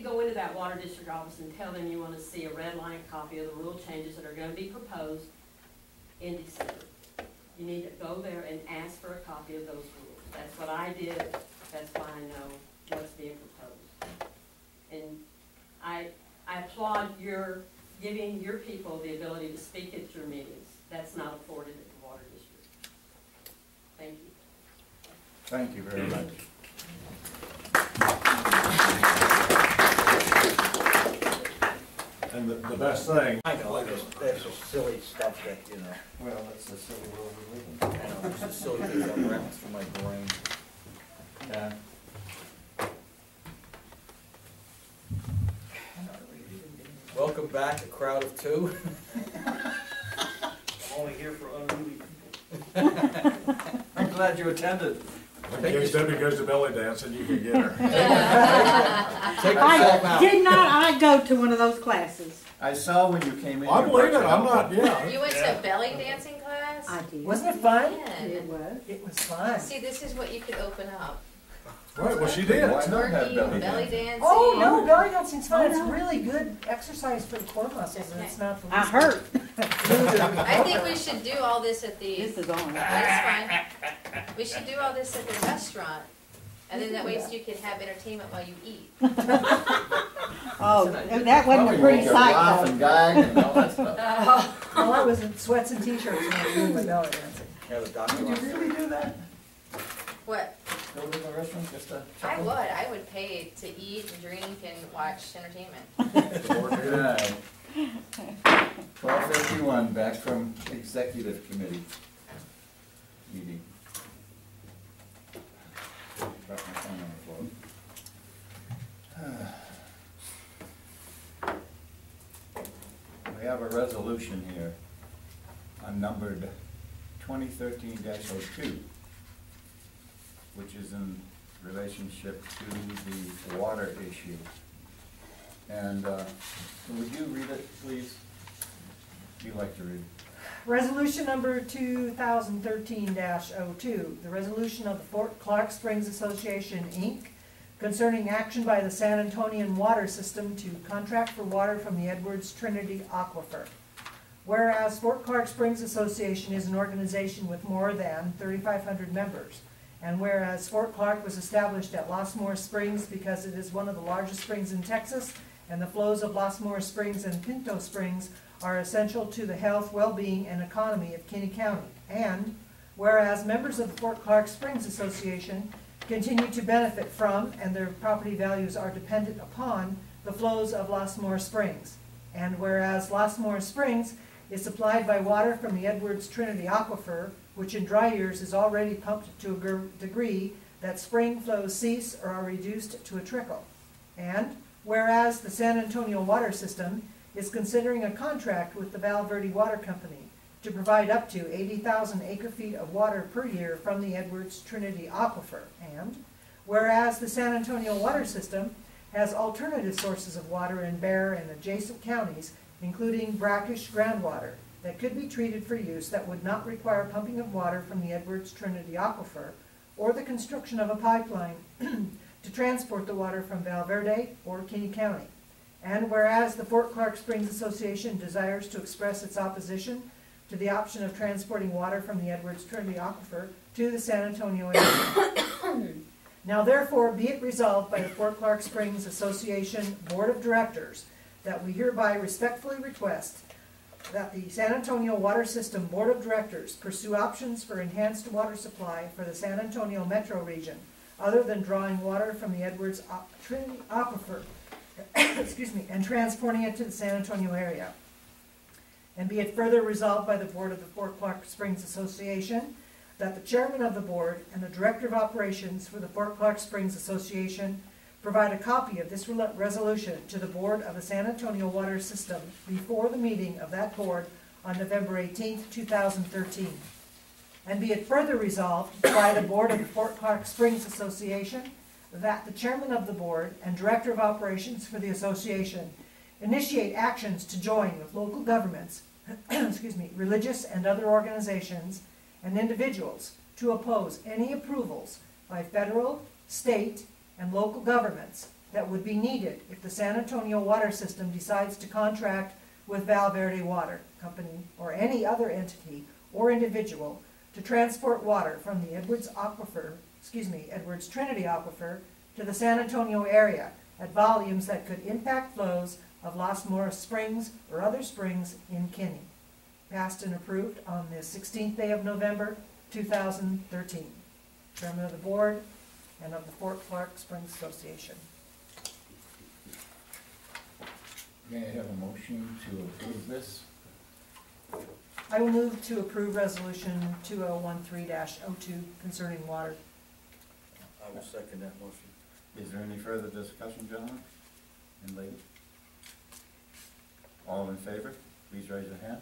go into that water district office and tell them you want to see a red line copy of the rule changes that are going to be proposed in December. You need to go there and ask for a copy of those rules. That's what I did. That's why I know what's being proposed. And I applaud your giving your people the ability to speak at your meetings. That's not afforded at the water district. Thank you. Thank you very much. And the best thing. I know, that's just silly stuff that, you know. Well, that's the silly world we live in. I know, it's just silly things that run through my brain. Yeah. Welcome back, a crowd of two. Only here for unruly people. I'm glad you attended. In case Debbie goes to belly dancing, you can get her. Take yourself I out. did not, I go to one of those classes. I saw when you came in. I your believe it, virtual I'm not, outfit. yeah. You went to a belly dancing class? I did. Wasn't it fun? Yeah. It was. It was fun. See, this is what you could open up. Right, well, she did. Why not have Twerking, belly belly dance? dancing. Oh, no, belly dancing's fun. Oh, It's no. really good exercise for the core muscles, and it's not the I least heard. I think we should do all this at the, This is on. that's fine. We should do all this at the restaurant. And then that way you can have entertainment while you eat. Oh, that wasn't a pretty Make her laugh sight and gag and all that stuff. Well, I was in sweats and t-shirts when I was doing my belly dancing. Yeah, the doctor. Did you really do that? What? Go to the restaurant just to I would. I would pay to eat and drink and watch entertainment. Good. 12:51, back from executive committee meeting. Drop my phone on the floor. We have a resolution here, unnumbered 2013-02, which is in relationship to the water issue. And would you read it, please? You'd like to read it. Resolution number 2013-02, the resolution of the Fort Clark Springs Association, Inc., concerning action by the San Antonian Water System to contract for water from the Edwards Trinity Aquifer. Whereas Fort Clark Springs Association is an organization with more than 3,500 members, and whereas Fort Clark was established at Los Morris Springs because it is one of the largest springs in Texas, and the flows of Los Morris Springs and Pinto Springs are essential to the health, well-being, and economy of Kinney County. And whereas members of the Fort Clark Springs Association continue to benefit from, and their property values are dependent upon, the flows of Los Morris Springs. And whereas Los Morris Springs is supplied by water from the Edwards Trinity Aquifer, which in dry years is already pumped to a degree that spring flows cease or are reduced to a trickle. And whereas the San Antonio Water System is considering a contract with the Val Verde Water Company to provide up to 80,000 acre-feet of water per year from the Edwards Trinity Aquifer. And whereas the San Antonio Water System has alternative sources of water in Bear and adjacent counties, including brackish groundwater, that could be treated for use that would not require pumping of water from the Edwards Trinity Aquifer, or the construction of a pipeline to transport the water from Val Verde or Kinney County. And whereas the Fort Clark Springs Association desires to express its opposition to the option of transporting water from the Edwards Trinity Aquifer to the San Antonio area. Now therefore be it resolved by the Fort Clark Springs Association Board of Directors that we hereby respectfully request that the San Antonio Water System Board of Directors pursue options for enhanced water supply for the San Antonio metro region, other than drawing water from the Edwards Trinity Aquifer, excuse me, and transporting it to the San Antonio area. And be it further resolved by the Board of the Fort Clark Springs Association that the chairman of the board and the director of operations for the Fort Clark Springs Association provide a copy of this resolution to the board of the San Antonio Water System before the meeting of that board on November 18th, 2013. And be it further resolved by the board of the Fort Clark Springs Association that the chairman of the board and director of operations for the association initiate actions to join with local governments, excuse me, religious and other organizations and individuals to oppose any approvals by federal, state, and local governments that would be needed if the San Antonio Water System decides to contract with Val Verde Water Company or any other entity or individual to transport water from the Edwards Trinity Aquifer to the San Antonio area at volumes that could impact flows of Los Morris Springs or other springs in Kinney. Passed and approved on the 16th day of November, 2013. Chairman of the board and of the Fort Clark Springs Association. May I have a motion to approve this? I will move to approve resolution 2013-02 concerning water. I will second that motion. Is there any further discussion, gentlemen and ladies? All in favor, please raise your hand.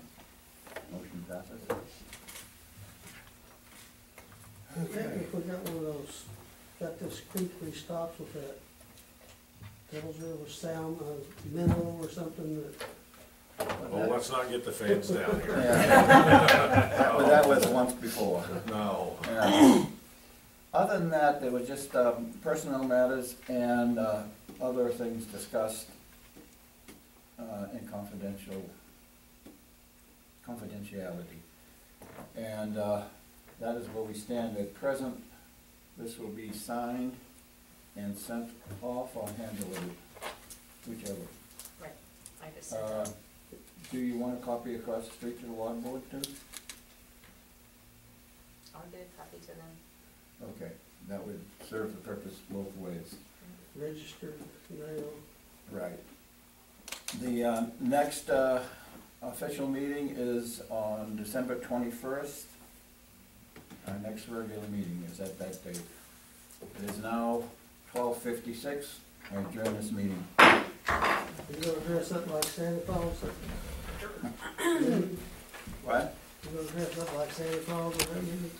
Motion passes. I think if we got one of those, got this creek where he stops with that, tells her with sound, minnow or something that. Well, let's not get the fans down here. Yeah. But that was once before. No. Yeah. Other than that, there were just personnel matters and other things discussed in confidentiality. And that is where we stand at present. This will be signed and sent off or hand delivered, whichever. Right, I just said that. Do you want a copy across the street to the water board too? I'll give a copy to them. Okay, that would serve the purpose both ways. Registered mail. Right. The next official meeting is on December 21st. Our next regular meeting is at that date. It is now 12:56. I adjourn this meeting. You gonna dress up like Santa Claus? What? You gonna dress up like Santa Claus or something?